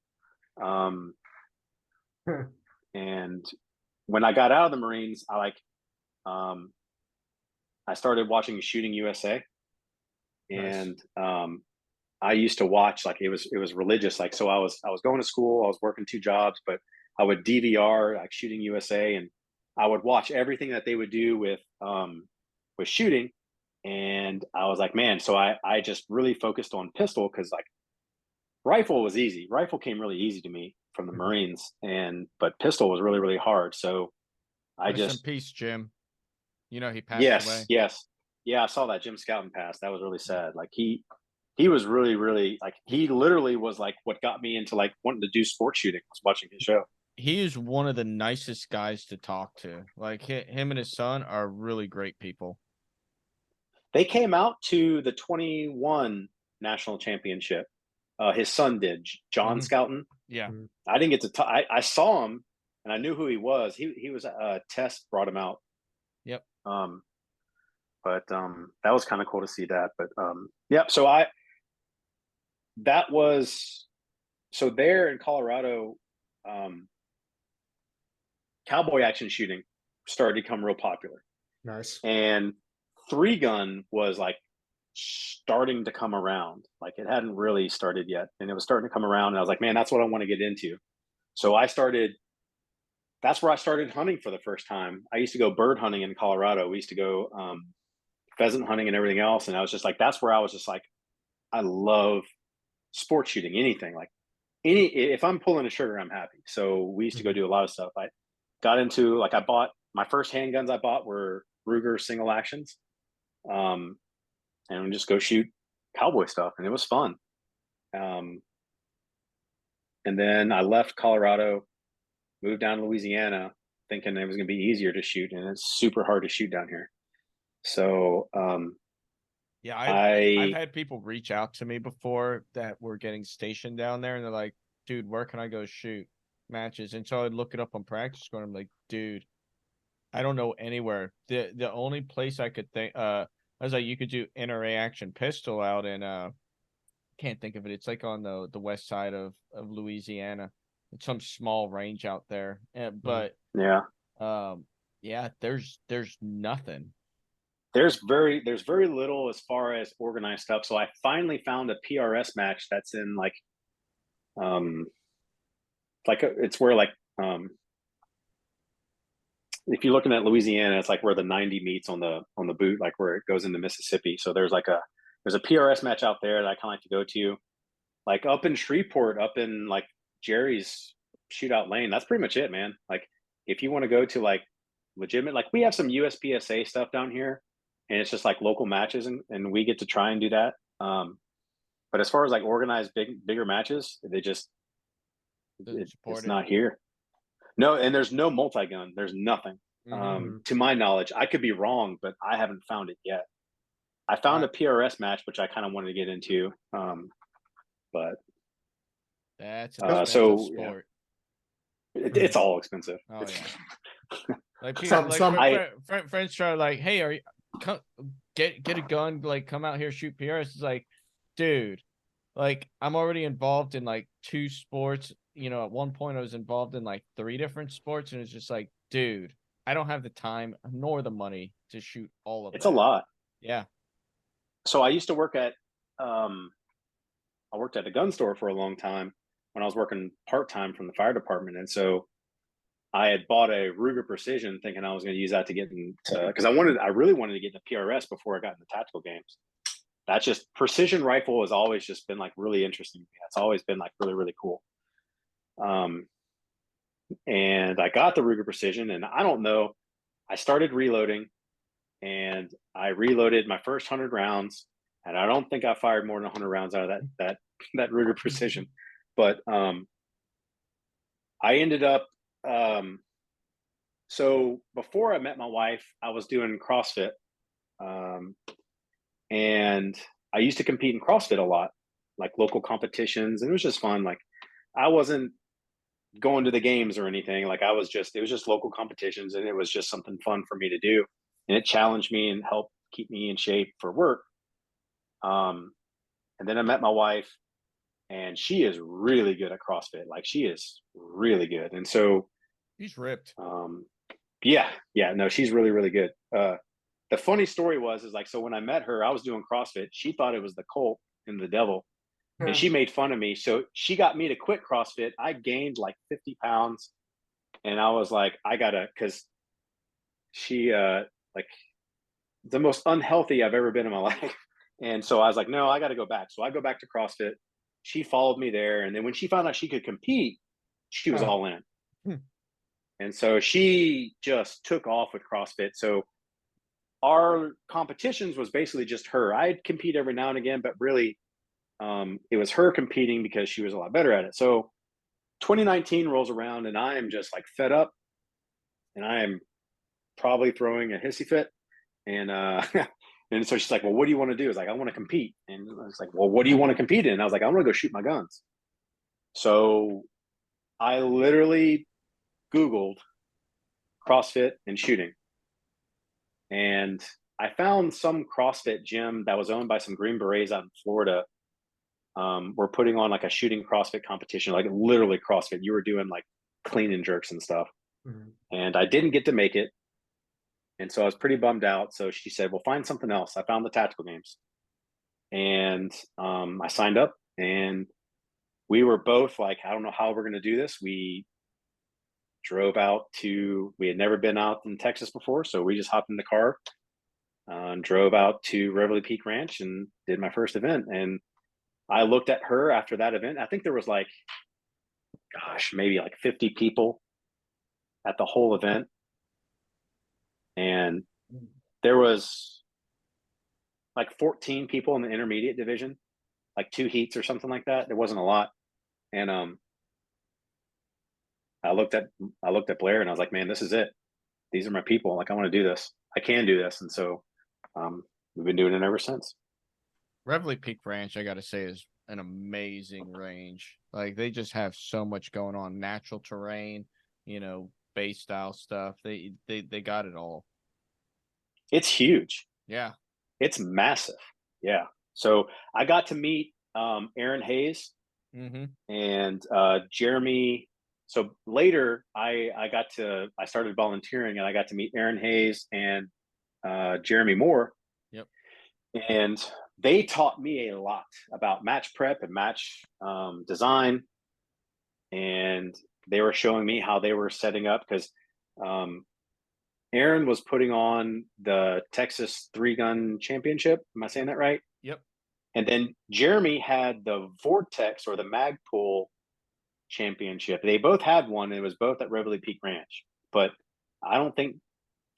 And when I got out of the Marines, I started watching Shooting USA, and I used to watch, like it was religious. Like, so I was going to school, I was working 2 jobs, but I would DVR like Shooting USA, and I would watch everything that they would do with shooting. And I was like, man, so I just really focused on pistol, because like rifle was easy. Rifle came really easy to me from the Marines, but pistol was really, really hard. So Rest in peace, Jim. You know, he passed away. Yes. Yeah, I saw that Jim Scouten passed. That was really sad. Like he was really, really, like, he literally was like what got me into like wanting to do sports shooting, was watching his show. He is one of the nicest guys to talk to. Like him and his son are really great people. They came out to the 21 national championship. His son did, John Scouten. Yeah. I didn't get to I saw him and I knew who he was. He was Tess brought him out. Yep. But that was kind of cool to see that. But yeah, so there in Colorado, cowboy action shooting started to become real popular. Nice. And 3-gun was like starting to come around. Like it hadn't really started yet, and it was starting to come around, and I was like, man, that's what I want to get into. So that's where I started hunting for the first time. I used to go bird hunting in Colorado. We used to go pheasant hunting and everything else. And I was just like, that's where I was just like, I love sports shooting, anything. Like if I'm pulling a trigger, I'm happy. So we used to go do a lot of stuff. I got into, like, I bought, my first handguns I bought were Ruger single actions. And we just go shoot cowboy stuff, and it was fun. And then I left Colorado, moved down to Louisiana, thinking it was going to be easier to shoot, and it's super hard to shoot down here. So, yeah, I've had people reach out to me before that were getting stationed down there, and they're like, dude, where can I go shoot matches? And so I'd look it up on Practice Squad. I'm like, dude, I don't know anywhere. The only place I could think, I was like, you could do NRA action pistol out in, can't think of it. It's like on the west side of Louisiana. It's some small range out there. But yeah, there's nothing. There's very little as far as organized stuff. So I finally found a PRS match that's in like it's where like if you're looking at Louisiana, it's like where the 90 meets on the boot, like where it goes into Mississippi. So there's a PRS match out there that I kind of like to go to, like up in Shreveport, up in like Jerry's shootout lane. That's pretty much it, man. Like if you want to go to like legitimate, like we have some USPSA stuff down here, and it's just like local matches, and we get to try and do that. But as far as like organized bigger matches, it's not here. No, and there's no multi-gun. There's nothing. To my knowledge. I could be wrong, but I haven't found it yet. I found a PRS match, which I kind of wanted to get into. But that's an expensive sport. Yeah. It's all expensive. Oh yeah. Like friends try like, hey, are you get a gun? Like, come out here, shoot PRS. It's like, dude, like I'm already involved in like 2 sports. You know, at one point I was involved in like 3 different sports, and it's just like, dude, I don't have the time nor the money to shoot all of it. It's a lot. Yeah. So I used to work at I worked at a gun store for a long time when I was working part-time from the fire department. And so I had bought a Ruger Precision thinking I was going to use that to get into, because I really wanted to get into PRS before I got into tactical games. that's just precision rifle has always just been like really interesting. It's always been like really, really cool. And I got the Ruger Precision, and I don't know, I started reloading, and I reloaded my first 100 rounds, and I don't think I fired more than 100 rounds out of that Ruger Precision. But I ended up, so before I met my wife, I was doing CrossFit, and I used to compete in CrossFit a lot, like local competitions, and it was just fun. Like I wasn't going to the games or anything. Like it was just local competitions, and it was just something fun for me to do, and it challenged me and helped keep me in shape for work. And then I met my wife, and she is really good at CrossFit. Like she is really good. And so he's ripped. Yeah, no, she's really, really good. The funny story is like, so when I met her, I was doing CrossFit. She thought it was the Colt and the devil, and she made fun of me. So she got me to quit CrossFit. I gained like 50 pounds, and I was like, I gotta, cause she, like the most unhealthy I've ever been in my life. And so I was like, no, I got to go back. So I go back to CrossFit. She followed me there. And then when she found out she could compete, she was all in. And so she just took off with CrossFit. So our competitions was basically just her. I'd compete every now and again, but really it was her competing because she was a lot better at it. So 2019 rolls around, and I am just like fed up, and I am probably throwing a hissy fit. And and so she's like, well, what do you want to do? I was like, I want to compete. And I was like, well, what do you want to compete in? And I was like, I want to go shoot my guns. So I literally Googled CrossFit and shooting. And I found some CrossFit gym that was owned by some Green Berets out in Florida. Were putting on like a shooting CrossFit competition, like literally CrossFit. You were doing like clean and jerks and stuff. And I didn't get to make it. And so I was pretty bummed out. So she said, well, find something else. I found the tactical games. And I signed up, and we were both like, I don't know how we're going to do this. We drove out we had never been out in Texas before. So we just hopped in the car and drove out to Reveille Peak Ranch and did my first event. And I looked at her after that event. I think there was like, gosh, maybe like 50 people at the whole event. And there was like 14 people in the intermediate division, like 2 heats or something like that. There wasn't a lot. And I looked at Blayr, and I was like, man, this is it. These are my people. Like, I want to do this. I can do this. And so we've been doing it ever since. Reveille Peak Ranch, I got to say, is an amazing range. Like, they just have so much going on. Natural terrain, base style stuff. They got it all. It's huge. Yeah. It's massive. Yeah. So I got to meet Aaron Hayes and Jeremy. So later I started volunteering, and I got to meet Aaron Hayes and Jeremy Moore. Yep. And they taught me a lot about match prep and match design. And they were showing me how they were setting up, because Aaron was putting on the Texas 3-gun championship. Am I saying that right? Yep. And then Jeremy had the Vortex or the Magpul championship. They both had one. It was both at Reveille Peak Ranch, but I don't think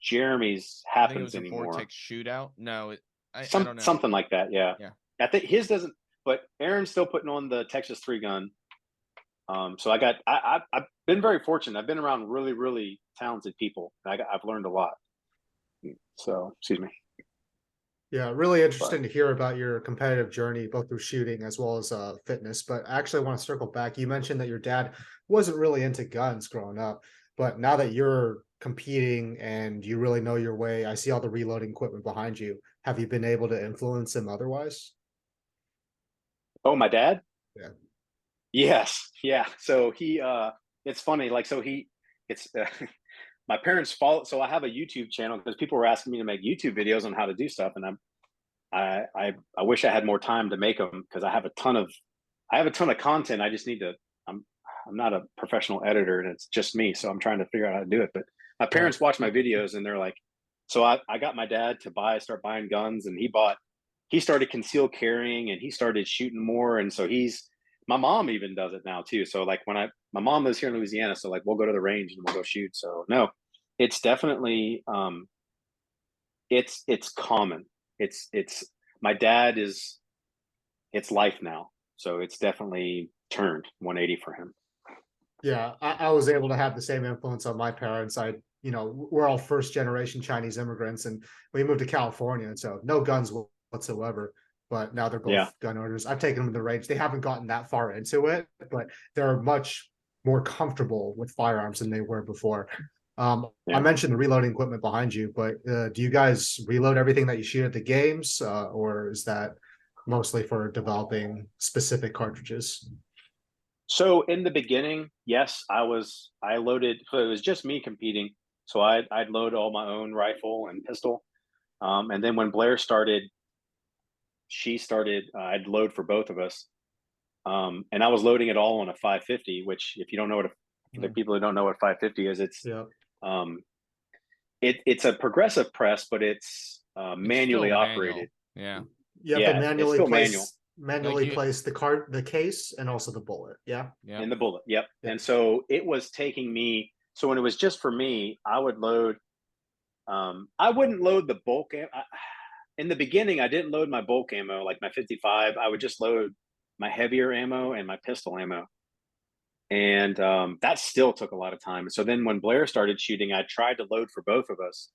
Jeremy's happens anymore. Vortex shootout? No, I don't know. Something like that. Yeah. I think his doesn't, but Aaron's still putting on the Texas 3-gun. So I've been very fortunate. I've been around really, really talented people. I've learned a lot. So, excuse me. Yeah, really interesting to hear about your competitive journey, both through shooting as well as fitness. But I actually want to circle back. You mentioned that your dad wasn't really into guns growing up, but now that you're competing and you really know your way, I see all the reloading equipment behind you. Have you been able to influence him otherwise? Oh, my dad? Yeah. Yes. Yeah. So he, it's funny. Like, so it's my parents follow. So I have a YouTube channel because people were asking me to make YouTube videos on how to do stuff. And I wish I had more time to make them, because I have a ton of content. I just need to, I'm not a professional editor, and it's just me. So I'm trying to figure out how to do it. But my parents watch my videos, and they're like, so I got my dad to start buying guns, and he bought he started concealed carrying and he started shooting more. And so my mom even does it now too. So like my mom lives here in Louisiana, so like we'll go to the range and we'll go shoot. So no, it's definitely it's common. It's my dad is, it's life now. So it's definitely turned 180 for him. Yeah, I was able to have the same influence on my parents. We're all first generation Chinese immigrants, and we moved to California, and so no guns whatsoever. But now they're both gun owners. I've taken them to the range. They haven't gotten that far into it, but they're much more comfortable with firearms than they were before. I mentioned the reloading equipment behind you, but do you guys reload everything that you shoot at the games, or is that mostly for developing specific cartridges? So in the beginning, yes, I loaded. So it was just me competing. So I'd load all my own rifle and pistol. And then when Blayr started, I'd load for both of us. And I was loading it all on a 550, which if you don't know the people who don't know what 550 is, it's a progressive press, but it's manually operated. Yeah. You have to manually place the case and also the bullet. And the bullet. Yep. And so it was taking me, so when it was just for me, I would load, I wouldn't load the bulk. In the beginning, I didn't load my bulk ammo, like my 55. I would just load my heavier ammo and my pistol ammo. And that still took a lot of time. So then when Blayr started shooting, I tried to load for both of us.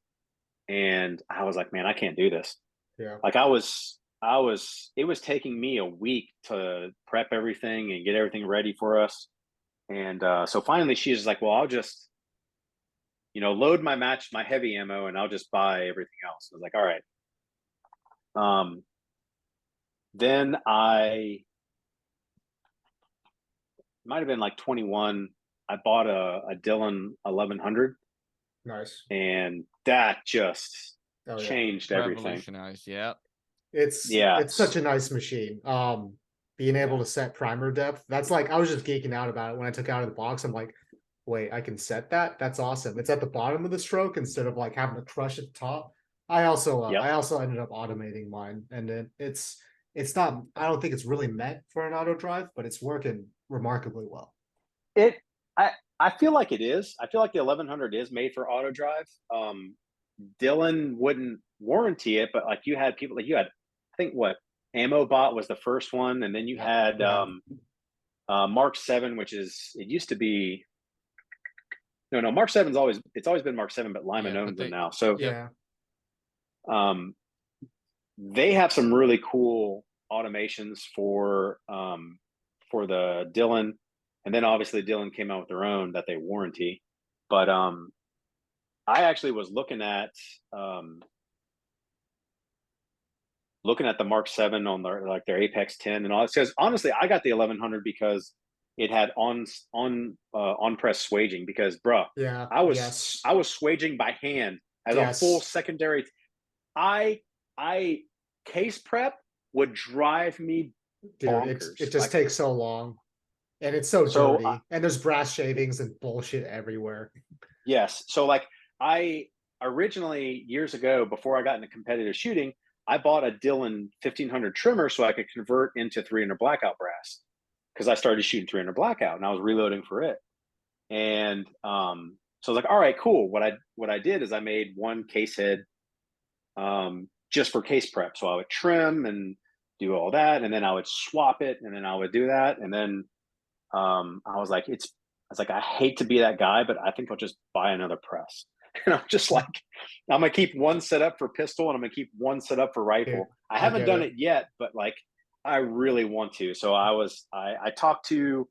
And I was like, man, I can't do this. Yeah. Like it was taking me a week to prep everything and get everything ready for us. And so finally she's just like, well, I'll just, load my heavy ammo and I'll just buy everything else. I was like, all right. Then I might have been like 21. I bought a Dillon 1100. Nice. And that just changed everything. Revolutionized. Yeah. It's such a nice machine. Being able to set primer depth, that's like, I was just geeking out about it when I took it out of the box. I'm like, wait, I can set that? That's awesome. It's at the bottom of the stroke instead of like having to crush at the top. I also ended up automating mine, and it's not, I don't think it's really meant for an auto drive, but it's working remarkably well. I feel like it is. I feel like the 1100 is made for auto drive. Dillon wouldn't warranty it, but like you had, I think Ammo Bot was the first one, and then you had Mark 7, which is, it used to be, no, Mark 7's always been Mark 7, but Lyman owns them now. So they have some really cool automations for the Dillon, and then obviously Dillon came out with their own that they warranty. But I actually was looking at the Mark 7 on their Apex 10 and all that. Because honestly, I got the 1100 because it had on press swaging. Because I was swaging by hand as a full secondary. I case prep would drive me bonkers. It just takes so long, and it's so dirty, and there's brass shavings and bullshit everywhere. Yes. So like I originally, years ago, before I got into competitive shooting, I bought a Dillon 1500 trimmer so I could convert into 300 blackout brass, because I started shooting 300 blackout and I was reloading for it. And so I was like, all right, cool. What I did is I made one case head just for case prep. So I would trim and do all that, and then I would swap it, and then I would do that. And then I was like, I hate to be that guy, but I think I'll just buy another press. And I'm just like, I'm gonna keep one set up for pistol and I'm gonna keep one set up for rifle. I haven't done it yet, but like I really want to. So I talked to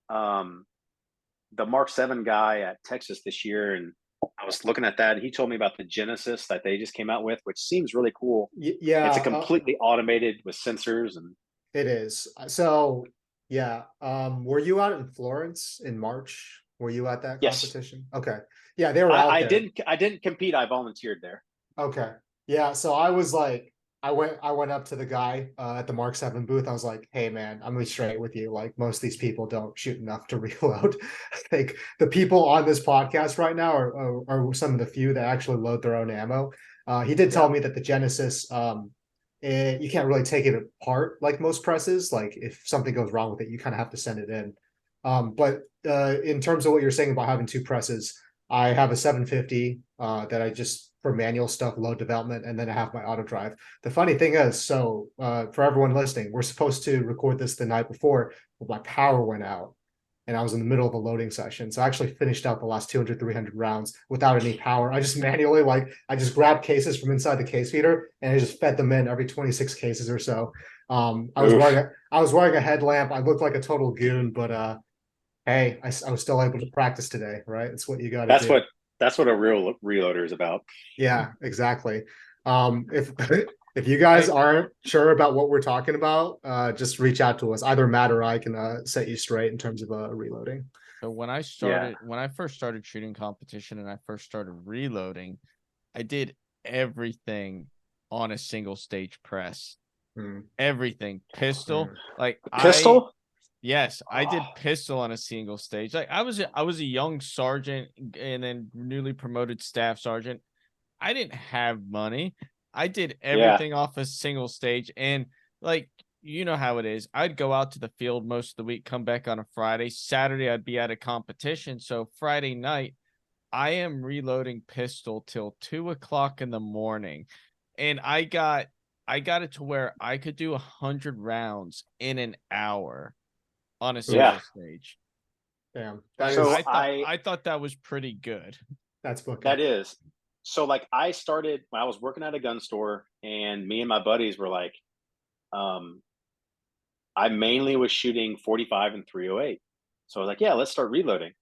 the Mark 7 guy at Texas this year, and I was looking at that, and he told me about the Genesis that they just came out with, which seems really cool. Yeah, it's a completely automated with sensors, and it is. So were you out in Florence in March? Were you at that competition? Okay. Yeah, they were out there. I didn't compete. I volunteered there. Okay. Yeah. So I was like, I went up to the guy at the Mark 7 booth. I was like, hey man, I'm gonna be straight with you. Like, most of these people don't shoot enough to reload. I think the people on this podcast right now are some of the few that actually load their own ammo. He did tell me that the Genesis you can't really take it apart like most presses. Like if something goes wrong with it, you kind of have to send it in. But in terms of what you're saying about having two presses, I have a 750 that I just for manual stuff, load development, and then I have my auto drive. The funny thing is, so for everyone listening, we're supposed to record this the night before, but my power went out and I was in the middle of a loading session. So I actually finished out the last 200, 300 rounds without any power. I just manually, I just grabbed cases from inside the case feeder and I just fed them in every 26 cases or so. I was wearing a headlamp. I looked like a total goon, but hey, I was still able to practice today, right? It's what you got to do. That's what a real reloader is about. Yeah, exactly. If if you guys aren't sure about what we're talking about, just reach out to us. Either Matt or I can set you straight in terms of reloading. So when I first started shooting competition and I first started reloading, I did everything on a single stage press. Everything. Pistol. Pistol? Yes, I did pistol on a single stage. Like I was a young sergeant and then newly promoted staff sergeant. I didn't have money. I did everything off a single stage. And like, you know how it is. I'd go out to the field most of the week, come back on a Friday. Saturday, I'd be at a competition. So Friday night, I am reloading pistol till 2:00 in the morning. And I got it to where I could do 100 rounds in an hour on a single stage. Damn. I thought that was pretty good. That's book. That is. So like I started when I was working at a gun store and me and my buddies were like, I mainly was shooting 45 and 308. So I was like, yeah, let's start reloading.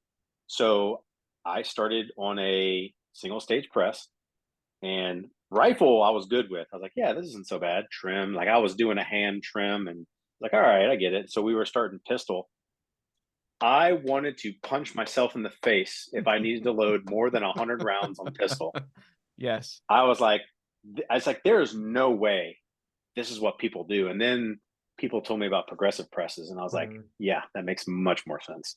So I started on a single stage press and rifle I was good with. I was like, yeah, this isn't so bad. Trim. Like I was doing a hand trim and like, all right, I get it. So we were starting pistol. I wanted to punch myself in the face if I needed to load more than 100 rounds on pistol. Yes. I was like, there's no way this is what people do. And then people told me about progressive presses, and I was like, yeah, that makes much more sense.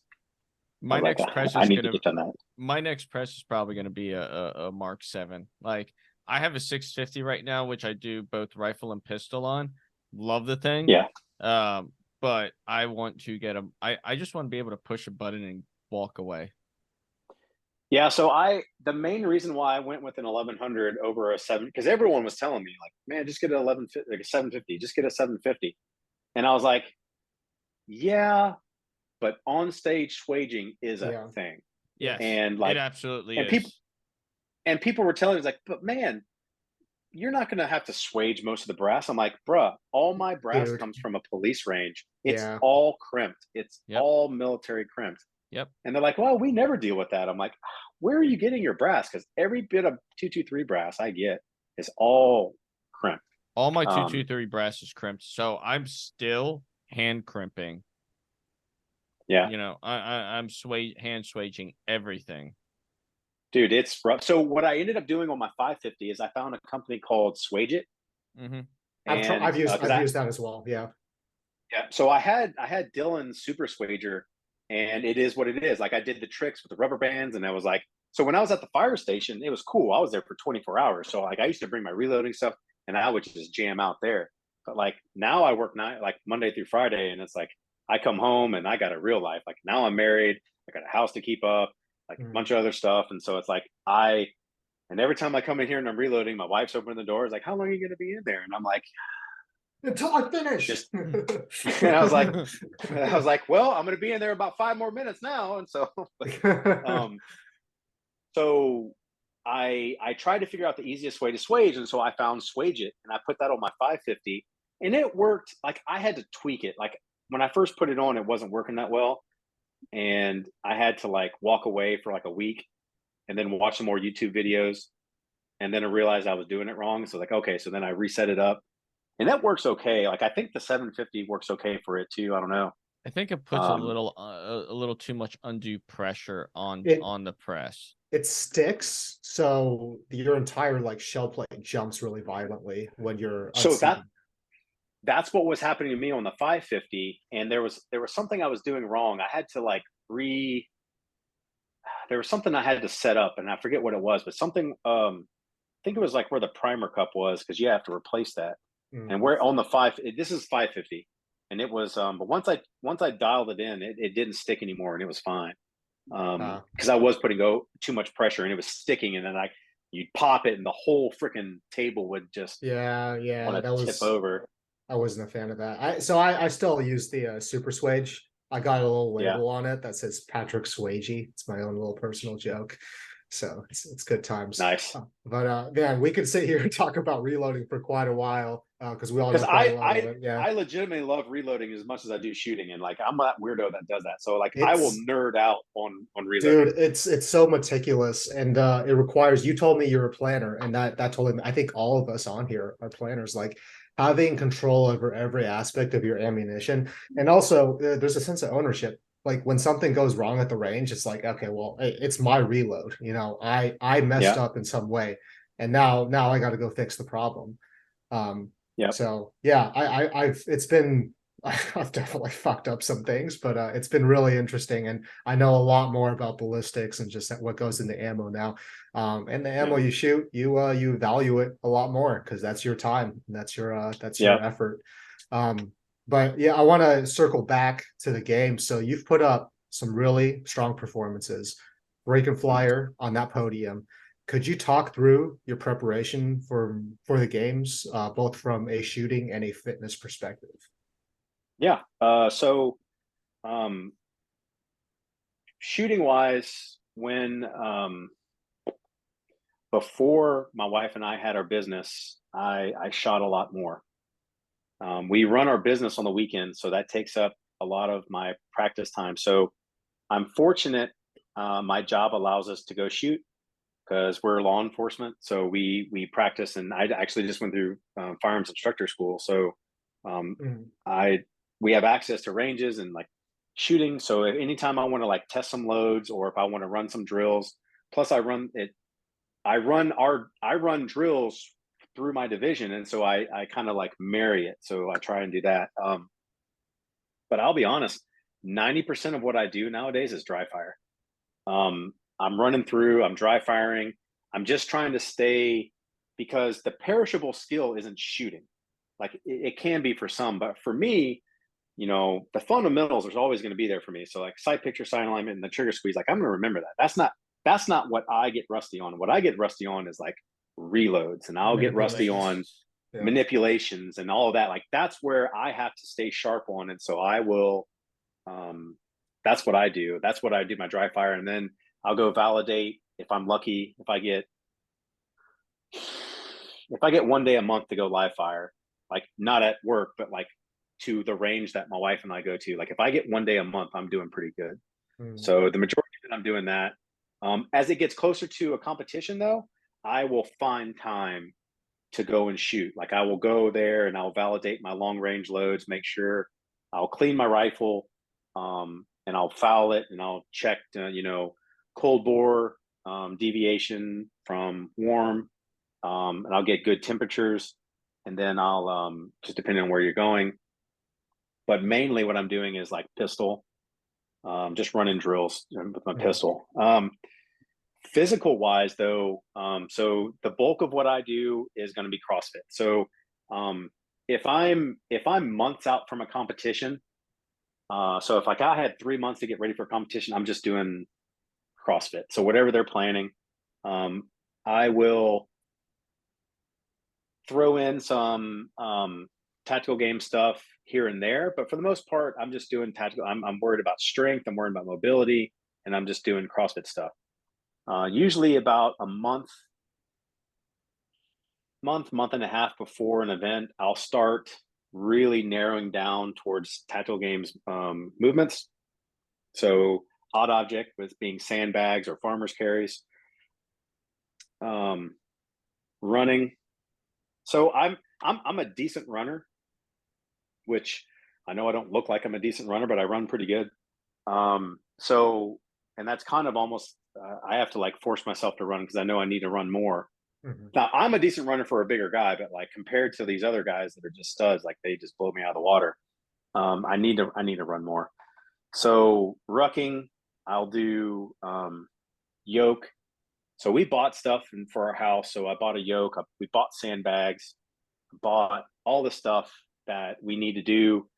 My next press is probably going to be a Mark 7. Like I have a 650 right now, which I do both rifle and pistol on. Love the thing. Yeah. But I want to get I just want to be able to push a button and walk away. Yeah, so the main reason why I went with an 1100 over a 7, because everyone was telling me like, man, just get an 1150, like a 750, just get a 750, and I was like, yeah, but on stage swaging is a thing. Yes, and like it absolutely is. People were telling me like, but man, you're not going to have to swage most of the brass. I'm like, bruh, all my brass comes from a police range. It's all crimped. It's all military crimped. Yep. And they're like, well, we never deal with that. I'm like, where are you getting your brass? Because every bit of 223 brass I get is all crimped. All my 223 brass is crimped. So I'm still hand crimping. Yeah. You know, I'm hand swaging everything. Dude, it's rough. So what I ended up doing on my 550 is I found a company called Swage It. Mm-hmm. I've used that as well. Yeah. Yeah. So I had Dylan's Super Swager, and it is what it is. Like I did the tricks with the rubber bands, and I was like, so when I was at the fire station, it was cool. I was there for 24 hours. So like I used to bring my reloading stuff and I would just jam out there. But like now I work like Monday through Friday, and it's like I come home and I got a real life. Like now I'm married, I got a house to keep up, like a bunch of other stuff. And so it's like and every time I come in here and I'm reloading, my wife's opening the door. It's like, how long are you going to be in there? And I'm like, until I finish. And I was like, well, I'm going to be in there about 5 more minutes now. And so, so I tried to figure out the easiest way to swage. And so I found Swage It, and I put that on my 550, and it worked. Like I had to tweak it. Like when I first put it on, it wasn't working that well. And I had to like walk away for like a week and then watch some more YouTube videos. And then I realized I was doing it wrong. So like, okay, so then I reset it up, and that works okay. Like I think the 750 works okay for it too. I don't know. I think it puts a little too much undue pressure on the press. It sticks, so your entire like shell plate jumps really violently when you're that's what was happening to me on the 550. And there was something I was doing wrong. I had to like there was something I had to set up, and I forget what it was, but something I think it was like where the primer cup was, because you have to replace that. and we're on the this is 550, and it was but once I dialed it in, it didn't stick anymore, and it was fine. Because I was putting too much pressure, and it was sticking, and then you'd pop it, and the whole freaking table would just want to tip over. I wasn't a fan of that. I still use the Super Swage. I got a little label on it that says Patrick Swagey. It's my own little personal joke. So it's good times. Nice. But man, we could sit here and talk about reloading for quite a while because we all know quite a lot of it. Yeah. I legitimately love reloading as much as I do shooting, and like I'm that weirdo that does that. So like I will nerd out on reloading. Dude, it's so meticulous, and it requires. You told me you're a planner, and that told me. I think all of us on here are planners. Like having control over every aspect of your ammunition, and also there's a sense of ownership. Like when something goes wrong at the range, it's like, okay, well, it's my reload. You know, I messed up in some way, and now I got to go fix the problem. So yeah, I've definitely fucked up some things, but it's been really interesting, and I know a lot more about ballistics and just what goes into ammo now. And the ammo you shoot, you value it a lot more because that's your time, and that's your effort. But yeah, I want to circle back to the game. So you've put up some really strong performances, breaking flyer on that podium. Could you talk through your preparation for the games, both from a shooting and a fitness perspective? Yeah. So shooting wise, when before my wife and I had our business, I shot a lot more. We run our business on the weekend, so that takes up a lot of my practice time. So I'm fortunate. My job allows us to go shoot because we're law enforcement. So we practice, and I actually just went through firearms instructor school. So we have access to ranges and like shooting. So anytime I want to like test some loads, or if I want to run some drills, plus I run drills through my division, and so I kind of like marry it. So I try and do that. But I'll be honest, 90% of what I do nowadays is dry fire. I'm running through, I'm dry firing. I'm just trying to stay, because the perishable skill isn't shooting. Like it can be for some, but for me, you know, the fundamentals are always going to be there for me. So like sight picture, sight alignment, and the trigger squeeze, like I'm going to remember that. That's not what I get rusty on. What I get rusty on is like reloads, and I'll get rusty on manipulations and all of that. Like that's where I have to stay sharp on. And so I will, that's what I do. That's what I do my dry fire. And then I'll go validate if I'm lucky. If I get 1 day a month to go live fire, like not at work, but like to the range that my wife and I go to. Like if I get 1 day a month, I'm doing pretty good. So the majority of it, I'm doing that. As it gets closer to a competition though, I will find time to go and shoot. Like I will go there and I'll validate my long range loads, make sure I'll clean my rifle, and I'll foul it, and I'll check, cold bore, deviation from warm, and I'll get good temperatures, and then I'll, just depending on where you're going. But mainly what I'm doing is like pistol, just running drills with my pistol. Physical wise though, so the bulk of what I do is going to be CrossFit. So if I'm months out from a competition, so if like I had 3 months to get ready for a competition, I'm just doing CrossFit. So whatever they're planning, I will throw in some tactical game stuff here and there, but for the most part, I'm just doing tactical. I'm worried about strength, I'm worried about mobility, and I'm just doing CrossFit stuff. Usually about a month and a half before an event, I'll start really narrowing down towards tactical games movements. So odd object with being sandbags or farmer's carries, running. So I'm a decent runner, which I know I don't look like I'm a decent runner, but I run pretty good. And that's kind of almost, I have to like force myself to run because I know I need to run more. Now I'm a decent runner for a bigger guy, but like compared to these other guys that are just studs, like they just blow me out of the water. I need to run more. So rucking, I'll do yoke. So we bought stuff for our house. So I bought a yoke. We bought sandbags. bought all the stuff that we need to do,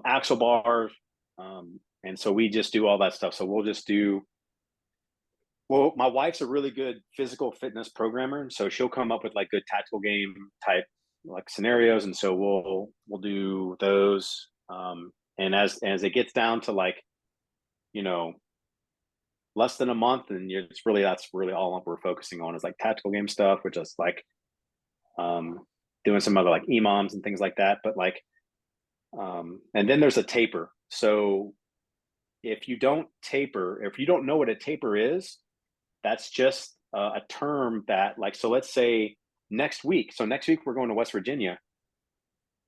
axle bars. And so we just do all that stuff. So we'll just do, well, my wife's a really good physical fitness programmer. So she'll come up with like good tactical game type like scenarios. And so we'll do those. And as it gets down to like, less than a month, and that's really all we're focusing on is like tactical game stuff, which is like doing some other like EMOMs and things like that. But like, and then there's a taper. So if you don't know what a taper is, that's just a term that like, so let's say next week we're going to West Virginia.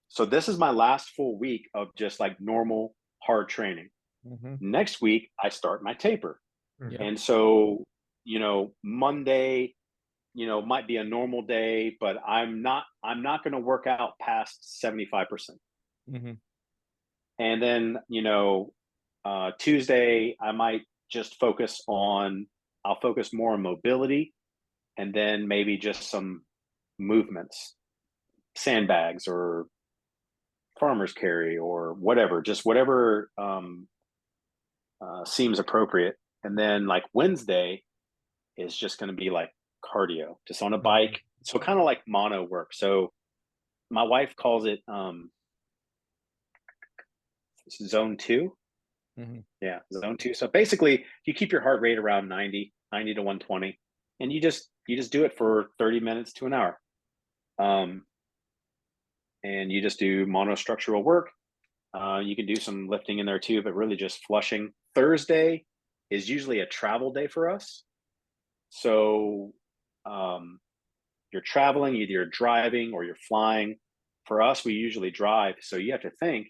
So this is my last full week of just like normal hard training. Next week I start my taper. And so, Monday, might be a normal day, but I'm not going to work out past 75%. And then, Tuesday, I might just I'll focus more on mobility, and then maybe just some movements, sandbags or farmer's carry or whatever, just whatever seems appropriate. And then like Wednesday is just going to be like cardio, just on a bike. So kind of like mono work. So my wife calls it zone 2. Yeah, zone 2. So basically you keep your heart rate around 90 to 120, and you just do it for 30 minutes to an hour. And you just do monostructural work. You can do some lifting in there too, but really just flushing. Thursday is usually a travel day for us. So you're traveling, either you're driving or you're flying. For us, we usually drive. So you have to think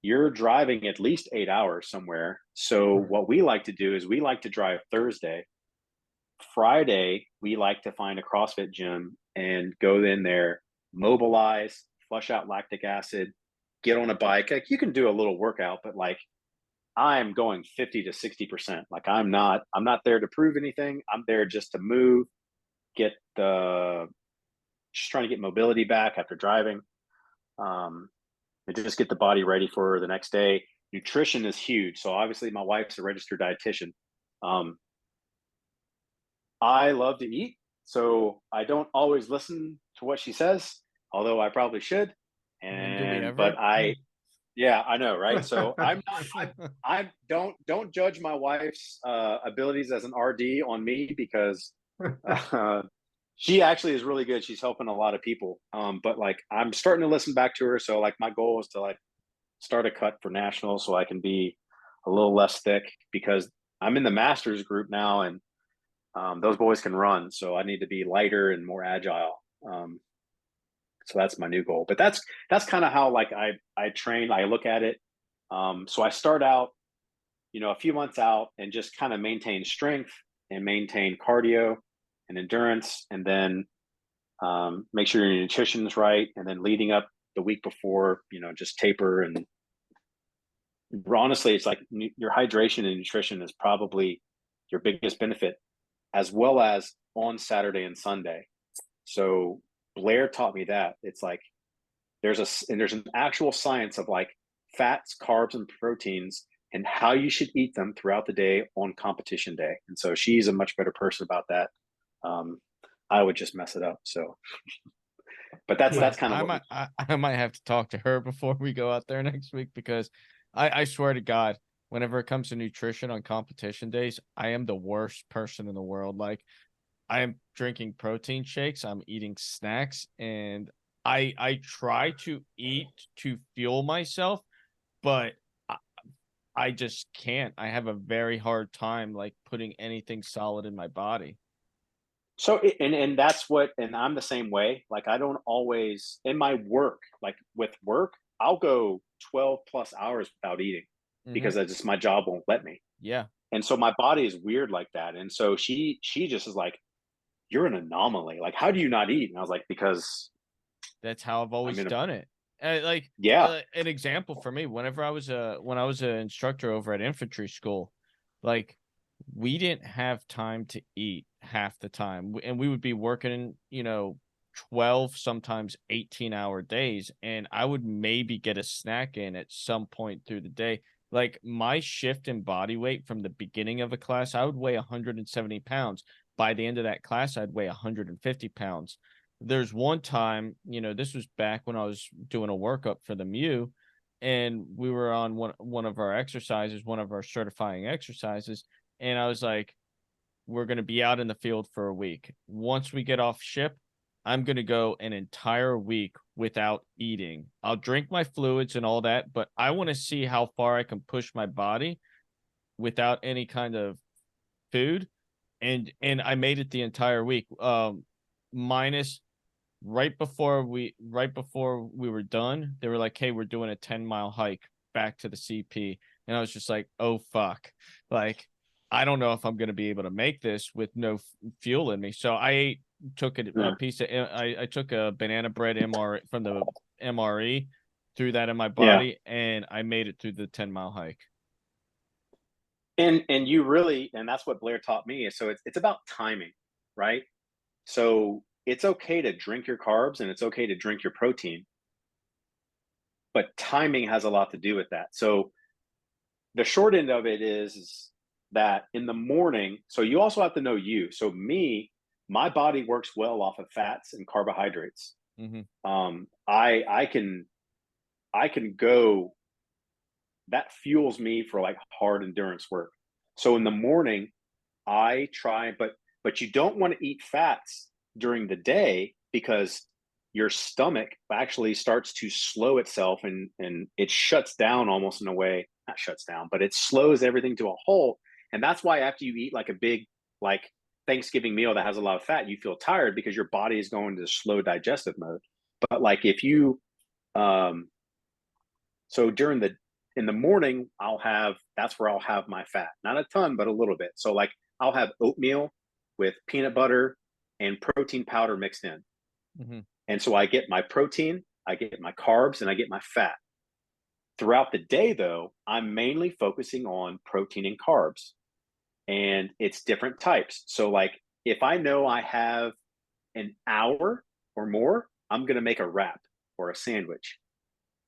you're driving at least 8 hours somewhere. So what we like to do is we like to drive Thursday. Friday, we like to find a CrossFit gym and go in there, mobilize, flush out lactic acid, get on a bike. Like you can do a little workout, but like I'm going 50 to 60%. Like I'm not there to prove anything. I'm there just to move, just trying to get mobility back after driving. And just get the body ready for the next day. Nutrition is huge. So obviously my wife's a registered dietitian. I love to eat, so I don't always listen to what she says, although I probably should. Yeah, I know, right? So I don't judge my wife's abilities as an RD on me, because she actually is really good. She's helping a lot of people. But like I'm starting to listen back to her. So like my goal is to like start a cut for nationals so I can be a little less thick, because I'm in the masters group now, and those boys can run. So I need to be lighter and more agile. So that's my new goal. But that's kind of how like I train. I look at it. So I start out, a few months out, and just kind of maintain strength and maintain cardio and endurance, and then make sure your nutrition is right, and then leading up the week before, just taper. And honestly, it's like your hydration and nutrition is probably your biggest benefit, as well as on Saturday and Sunday. So Blayr taught me that it's like there's an actual science of like fats, carbs, and proteins, and how you should eat them throughout the day on competition day. And so she's a much better person about that. I would just mess it up. So, but that's kind of I might have to talk to her before we go out there next week, because I swear to God, whenever it comes to nutrition on competition days, I am the worst person in the world. Like I am drinking protein shakes, I'm eating snacks, and I try to eat to fuel myself, but I just can't. I have a very hard time like putting anything solid in my body. So, and that's and I'm the same way. Like I don't always, in my work, like with work, I'll go 12 plus hours without eating, because my job won't let me. Yeah. And so my body is weird like that. And so she just is like, you're an anomaly. Like, how do you not eat? And I was like, because that's how I've always done it. An example for me, whenever I was an instructor over at infantry school, like we didn't have time to eat half the time, and we would be working, 12, sometimes 18-hour days, and I would maybe get a snack in at some point through the day. Like my shift in body weight from the beginning of a class, I would weigh 170 pounds. By the end of that class, I'd weigh 150 pounds. There's one time, this was back when I was doing a workup for the MEU, and we were on one of our exercises, one of our certifying exercises, and I was like, we're going to be out in the field for a week. Once we get off ship, I'm going to go an entire week without eating. I'll drink my fluids and all that, but I want to see how far I can push my body without any kind of food. And I made it the entire week. Minus right before we were done, they were like, "Hey, we're doing a 10-mile hike back to the CP." And I was just like, "Oh fuck." Like, I don't know if I'm going to be able to make this with no fuel in me. So I took a piece of, I took a banana bread from the MRE, threw that in my body, and I made it through the 10-mile hike. And you really, and that's what Blayr taught me. So it's about timing, right? So it's okay to drink your carbs and it's okay to drink your protein, but timing has a lot to do with that. So the short end of it is that in the morning, so you also have to know you. So my body works well off of fats and carbohydrates. Mm-hmm. I can go, that fuels me for like hard endurance work. So in the morning, I try, but you don't want to eat fats during the day because your stomach actually starts to slow itself and it shuts down almost in a way, not shuts down, but it slows everything to a halt. And that's why after you eat like a big, like Thanksgiving meal that has a lot of fat, you feel tired because your body is going to slow digestive mode. But like if you, so in the morning, that's where I'll have my fat, not a ton, but a little bit. So like I'll have oatmeal with peanut butter and protein powder mixed in. Mm-hmm. And so I get my protein, I get my carbs, and I get my fat. Throughout the day, though, I'm mainly focusing on protein and carbs, and it's different types. So like if I know I have an hour or more, I'm going to make a wrap or a sandwich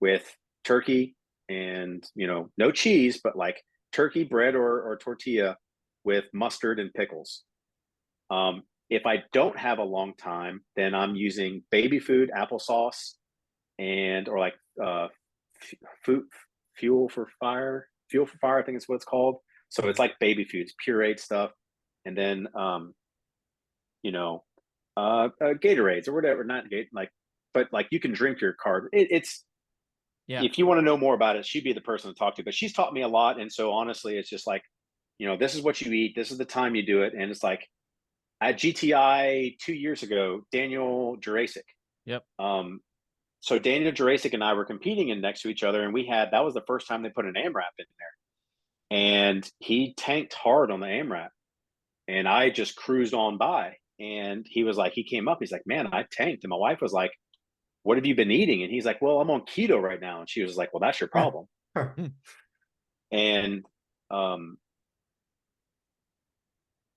with turkey and, no cheese, but like turkey bread or tortilla with mustard and pickles. If I don't have a long time, then I'm using baby food, applesauce, or like fuel for fire. I think it's what it's called. So it's like baby food, it's pureed stuff, and then Gatorades or whatever. Not but like you can drink your carb. It's if you want to know more about it, she'd be the person to talk to. But she's taught me a lot, and so honestly, it's just like, this is what you eat, this is the time you do it, and it's like at GTI 2 years ago, Daniel Jurasic. Yep. So Daniel Jurasic and I were competing in next to each other, and that was the first time they put an AMRAP in there, and he tanked hard on the AMRAP, and I just cruised on by. And he was like, he came up, he's like, "Man, I tanked." And my wife was like, "What have you been eating?" And he's like, "Well, I'm on keto right now." And she was like, "Well, that's your problem." And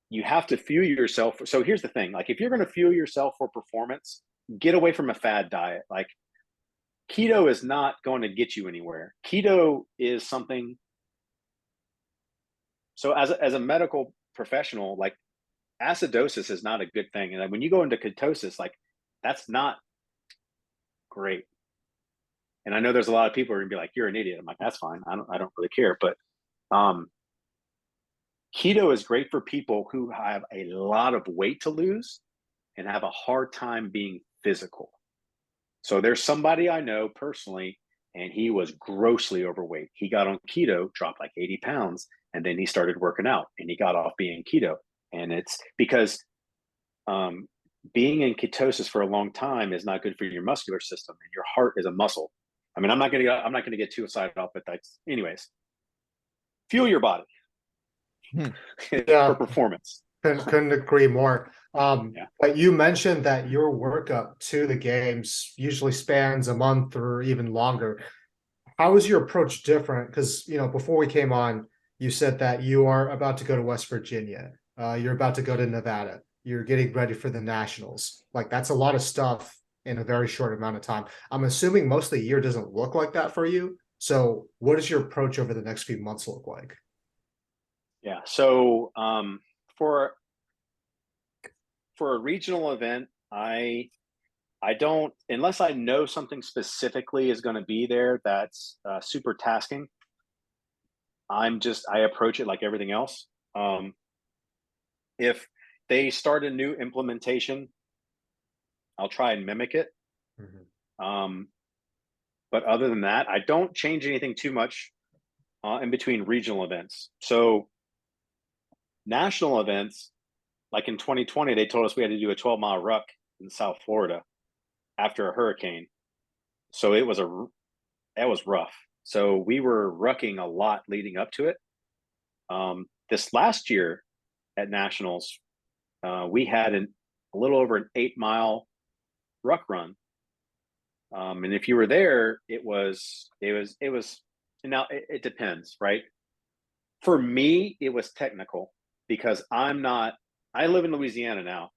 you have to fuel yourself. So here's the thing, like if you're going to fuel yourself for performance, get away from a fad diet. Like keto is not going to get you anywhere. Keto is something. So as a medical professional, like acidosis is not a good thing. And when you go into ketosis, like that's not great. And I know there's a lot of people who are gonna be like, "You're an idiot." I'm like, "That's fine. I don't really care." But keto is great for people who have a lot of weight to lose and have a hard time being physical. So there's somebody I know personally, and he was grossly overweight. He got on keto, dropped like 80 pounds, and then he started working out and he got off being keto. And it's because being in ketosis for a long time is not good for your muscular system, and your heart is a muscle. I mean, I'm not gonna get too excited off, but that's anyways. Fuel your body for performance. Couldn't agree more. But you mentioned that your workup to the games usually spans a month or even longer. How is your approach different? Because before we came on, you said that you are about to go to West Virginia. You're about to go to Nevada. you're getting ready for the nationals. Like that's a lot of stuff in a very short amount of time. I'm assuming most of the year doesn't look like that for you. So what does your approach over the next few months look like? Yeah. So for a regional event, I don't, unless I know something specifically is going to be there that's super tasking. I approach it like everything else. If they start a new implementation, I'll try and mimic it. But other than that, I don't change anything too much in between regional events. So national events, like in 2020, they told us we had to do a 12-mile ruck in South Florida after a hurricane. So that was rough. So we were rucking a lot leading up to it. This last year at nationals, we had a little over an 8-mile ruck run. And if you were there, it was, now it depends, right? For me, it was technical because I live in Louisiana now.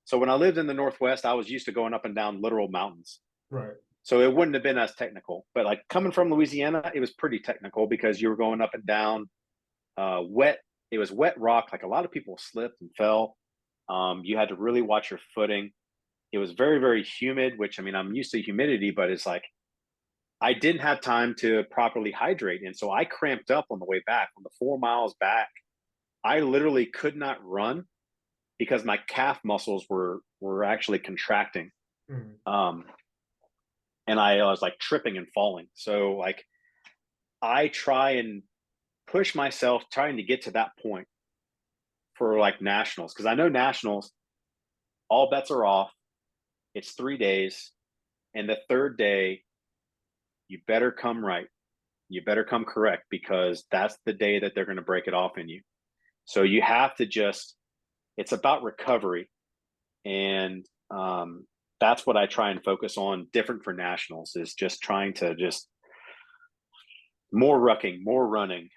So when I lived in the Northwest, I was used to going up and down literal mountains. Right. So it wouldn't have been as technical, but like coming from Louisiana, it was pretty technical because you were going up and down wet. It was wet rock. Like a lot of people slipped and fell. You had to really watch your footing. It was very, very humid, which, I mean, I'm used to humidity, but it's like, I didn't have time to properly hydrate. And so I cramped up on the way back. On the 4 miles back, I literally could not run because my calf muscles were actually contracting. And I was like tripping and falling. So like, I try and push myself trying to get to that point for like nationals. Cause I know nationals, all bets are off. It's 3 days. And the third day, you better come right. You better come correct because that's the day that they're going to break it off in you. So you have to it's about recovery. And that's what I try and focus on different for nationals is just trying to more rucking, more running,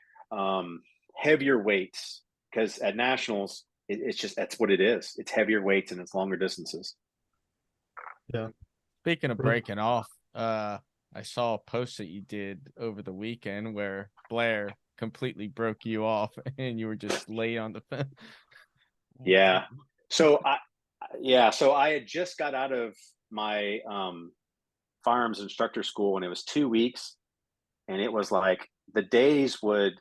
heavier weights. Because at nationals, that's what it is. It's heavier weights and it's longer distances. Yeah. Speaking of breaking off, I saw a post that you did over the weekend where Blayr completely broke you off and you were just laid on the fence. Yeah. So I had just got out of my firearms instructor school and it was 2 weeks. And it was like the days would,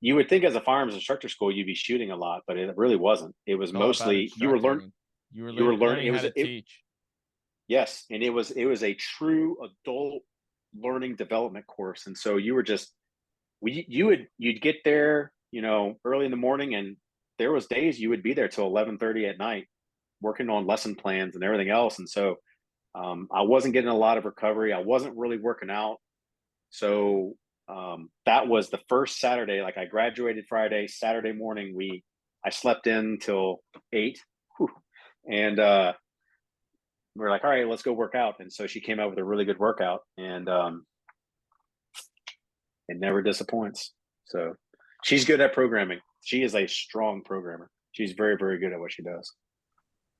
you would think as a firearms instructor school, you'd be shooting a lot, but it really wasn't. It was mostly you were learning how to teach. Yes. And it was a true adult learning development course. And so you were you'd get there, early in the morning, and there was days you would be there till 11:30 at night working on lesson plans and everything else. And so I wasn't getting a lot of recovery. I wasn't really working out. So that was the first Saturday. Like I graduated Friday, Saturday morning, I slept in till 8. And we were like, all right, let's go work out. And so she came out with a really good workout, and it never disappoints. So she's good at programming. She is a strong programmer. She's very, very good at what she does.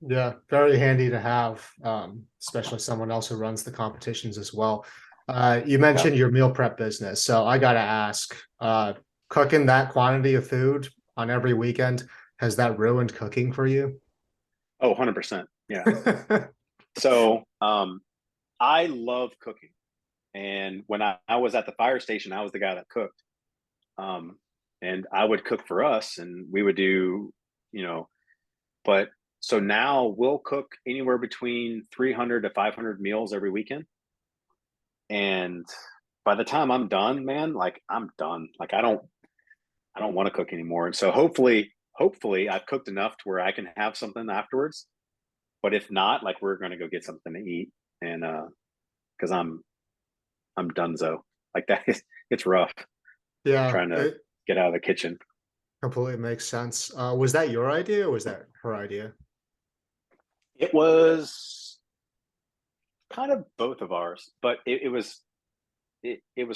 Yeah, very handy to have, especially someone else who runs the competitions as well. You mentioned your meal prep business. So I got to ask, cooking that quantity of food on every weekend, has that ruined cooking for you? Oh, 100%. Yeah. So I love cooking. And when I was at the fire station, I was the guy that cooked. And I would cook for us and we would do, but so now we'll cook anywhere between 300 to 500 meals every weekend. And by the time I'm done, man, like I'm done. Like I don't want to cook anymore. And so hopefully I've cooked enough to where I can have something afterwards. But if not, like we're going to go get something to eat. And cause I'm donezo. Like that is, it's rough. Yeah. Trying to get out of the kitchen. Completely makes sense. Was that your idea or was that her idea? It was kind of both of ours, but it was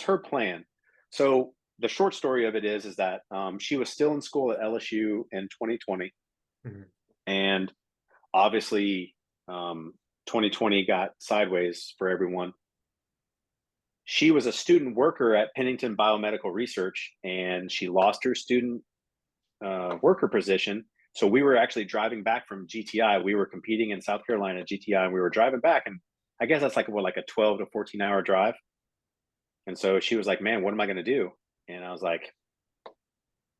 her plan. So the short story of it is that she was still in school at LSU in 2020, and obviously 2020 got sideways for everyone. She was a student worker at Pennington Biomedical Research, and she lost her student worker position. So we were actually driving back from GTI. We were competing in South Carolina at GTI, and we were driving back, and I guess that's like a 12 to 14 hour drive. And so she was like, man, what am I going to do? And I was like,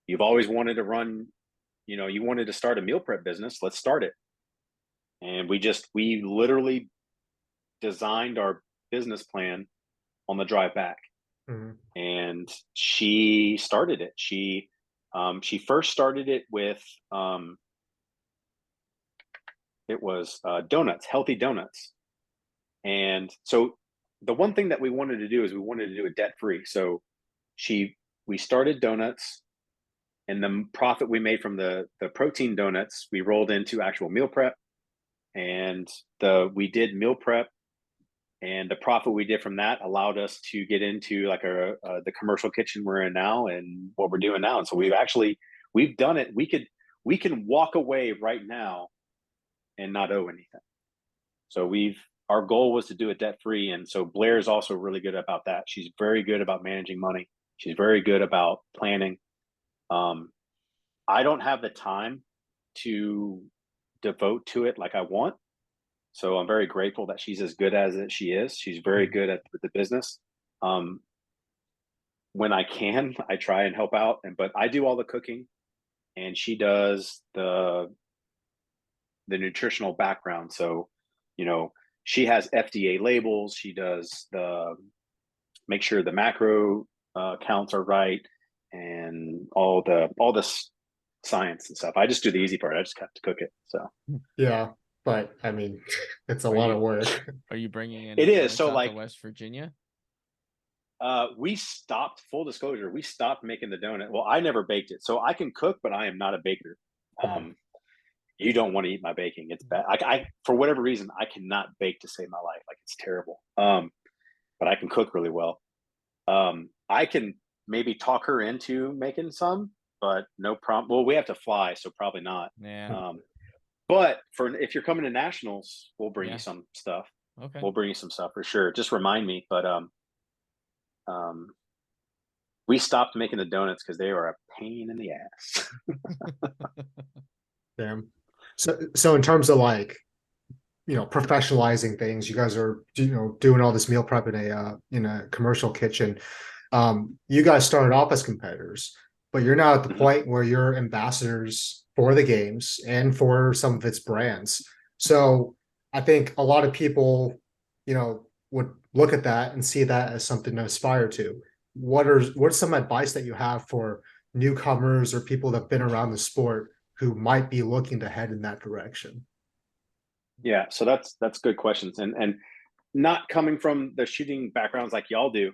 you've always wanted to run, you wanted to start a meal prep business. Let's start it. And we literally designed our business plan on the drive back. And she started it. She first started it with, it was donuts, healthy donuts. And so the one thing that we wanted to do is we wanted to do it debt free. So we started donuts, and the profit we made from the protein donuts, we rolled into actual meal prep, and we did meal prep, and the profit we did from that allowed us to get into like the commercial kitchen we're in now and what we're doing now. And so we've done it. We can walk away right now and not owe anything. So our goal was to do it debt free. And so Blayr is also really good about that. She's very good about managing money. She's very good about planning. I don't have the time to devote to it like I want. So I'm very grateful that she's as good as she is. She's very good with the business. When I can, I try and help out, but I do all the cooking, and she does the nutritional background. So, she has FDA labels. She does make sure the macro counts are right, and all the science and stuff. I just do the easy part. I just have to cook it. So yeah, but I mean, it's a lot of work. Are you bringing in? It is. So like West Virginia. We stopped. Full disclosure, we stopped making the donut. Well, I never baked it, so I can cook, but I am not a baker. You don't want to eat my baking. It's bad. I for whatever reason, I cannot bake to save my life. Like, it's terrible. But I can cook really well. I can maybe talk her into making some, but no problem. Well, we have to fly, so probably not. Yeah. But if you're coming to nationals, we'll bring you some stuff. Okay. We'll bring you some stuff for sure. Just remind me. But we stopped making the donuts because they were a pain in the ass. Damn. So in terms of professionalizing things, you guys are doing all this meal prep in a commercial kitchen. You guys started off as competitors, but you're now at the point where you're ambassadors for the games and for some of its brands. So I think a lot of people, would look at that and see that as something to aspire to. What's some advice that you have for newcomers or people that have been around the sport who might be looking to head in that direction? Yeah, so that's good questions. And not coming from the shooting backgrounds like y'all do,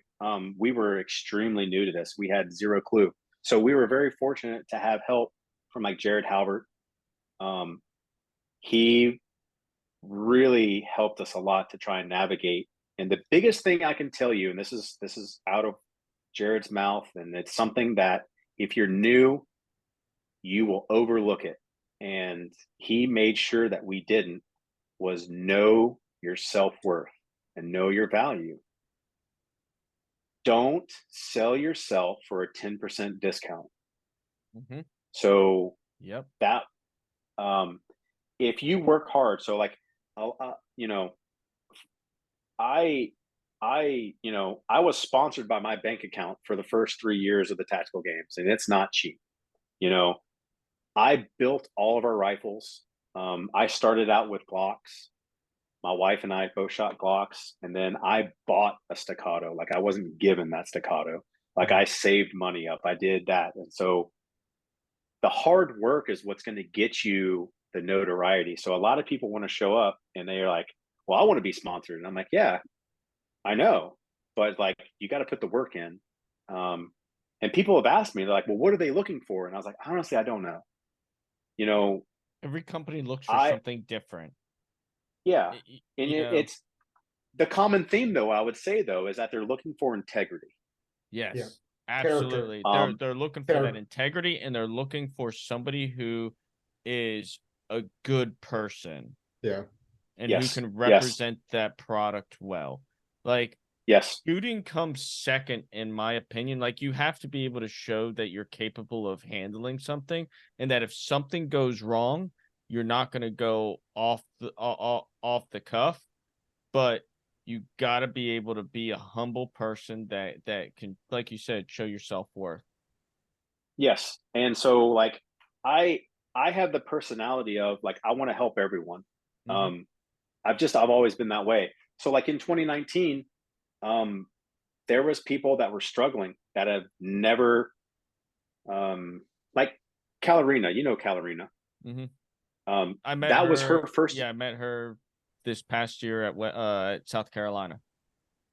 we were extremely new to this. We had zero clue. So we were very fortunate to have help from like Jared Halbert. He really helped us a lot to try and navigate. And the biggest thing I can tell you, and this is out of Jared's mouth, and it's something that if you're new, you will overlook it. And he made sure that we didn't, was know your self-worth and know your value. Don't sell yourself for a 10% discount. So that if you work hard, so like I was sponsored by my bank account for the first 3 years of the tactical games, and it's not cheap. I built all of our rifles. I started out with Glocks. My wife and I both shot Glocks, and then I bought a staccato. Like, I wasn't given that staccato. Like, I saved money up. I did that. And so the hard work is what's going to get you the notoriety. So a lot of people want to show up and they're like, well, I want to be sponsored. And I'm like, yeah, I know, but like, you got to put the work in. And people have asked me, they're like, well, what are they looking for? And I was like, honestly, I don't know. Every company looks for something different. Yeah. And it's the common theme, though, I would say, though, is that they're looking for integrity. Yes. Absolutely. Um, They're looking for that Character. integrity, and they're looking for somebody who is a good person Yeah. and who yes, can yes, represent that product well. Like, yes, shooting comes second, in my opinion. Like, you have to be able to show that you're capable of handling something, and that if something goes wrong, you're not going to go off the cuff. But you got to be able to be a humble person that can, like you said, show your self-worth. yes. And so like I I have the personality of like I want to help everyone. Mhm. I've always been that way. So like in 2019, um, there was people that were struggling that have never like Kalarina, you know Kalarina. Mhm. I met That was her her. first. Yeah, I met her this past year at South Carolina.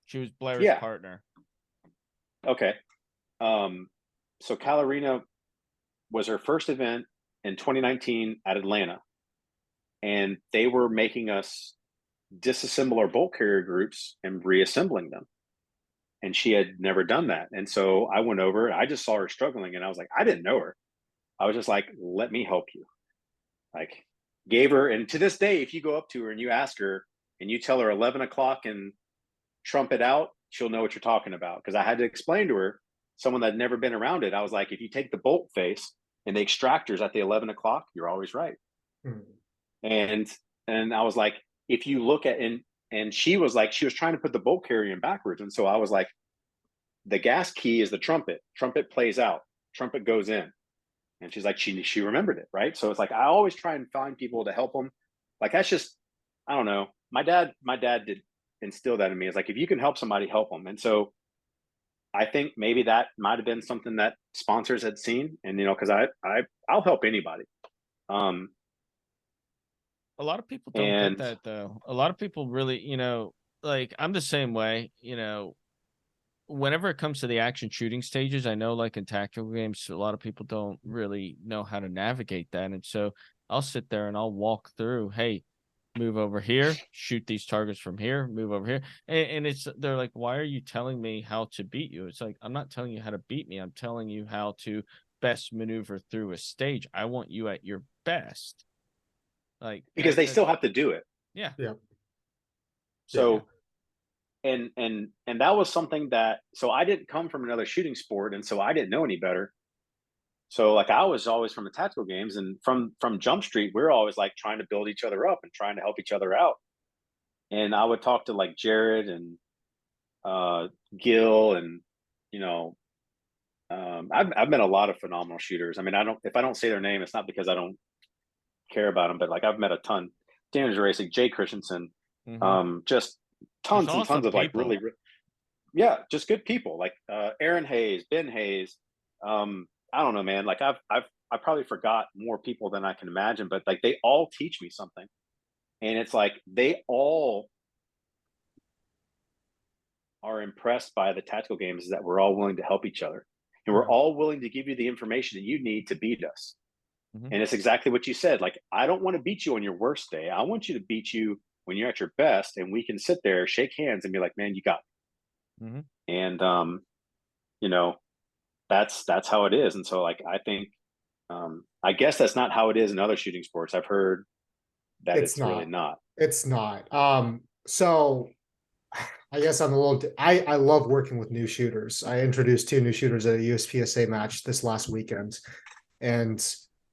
She was Blair's Yeah. partner. Okay. Um, so Kalarina was her first event in 2019 at Atlanta, and they were making us disassemble our bolt carrier groups and reassembling them. And she had never done that. And so I went over, I just saw her struggling, and I was like, I didn't know her. I was just like, let me help you. Like, gave her, and to this day, if you go up to her and you ask her and you tell her 11 o'clock and trumpet out, she'll know what you're talking about. Because I had to explain to her, someone that had never been around it, I was like, if you take the bolt face and the extractors at the 11 o'clock, you're always right. Hmm. And I was like, if you look at, and she was like, she was trying to put the bolt carrier in backwards. And so I was like, the gas key is the trumpet. Trumpet plays out. Trumpet goes in. And she's like, she remembered it, right? So it's like I always try and find people to help them. Like that's just, I don't know. My dad did instill that in me. It's like if you can help somebody, help them. And so I think maybe that might have been something that sponsors had seen, and because I'll help anybody. Um, A lot of people don't get and that though. A lot of people really, like I'm the same way, whenever it comes to the action shooting stages, I know like in tactical games, a lot of people don't really know how to navigate that. And so I'll sit there and I'll walk through, hey, move over here, shoot these targets from here, move over here. And they're like, why are you telling me how to beat you? It's like, I'm not telling you how to beat me. I'm telling you how to best maneuver through a stage. I want you at your best. Like because they still that's have to do it. yeah. Yeah. Yeah. So and that was something that, so I didn't come from another shooting sport, and so I didn't know any better. So like I was always from the tactical games, and from Jump Street, we are always like trying to build each other up and trying to help each other out. And I would talk to like Jared and Gil, and you know, I've met a lot of phenomenal shooters. I mean, I don't, if I don't say their name, it's not because I don't care about them, but like I've met a ton. Daniel Racing, Jay Christensen, Mm-hmm. just Just tons and tons awesome of like people. yeah, just good people like Aaron Hayes, Ben Hayes. I don't know, man. Like I probably forgot more people than I can imagine, but like they all teach me something, and it's like they all are impressed by the tactical games, is that we're all willing to help each other, and we're Yeah. all willing to give you the information that you need to beat us. Mm-hmm. And it's exactly what you said. Like, I don't want to beat you on your worst day. I want you to beat you when you're at your best, and we can sit there, shake hands, and be like, "Man, you got me." Mm-hmm. And you know, that's how it is. And so, like, I think, I guess that's not how it is in other shooting sports. I've heard that It's it's really not. not. It's not. So I guess I'm a little. I love working with new shooters. I introduced 2 new shooters at a USPSA match this last weekend, and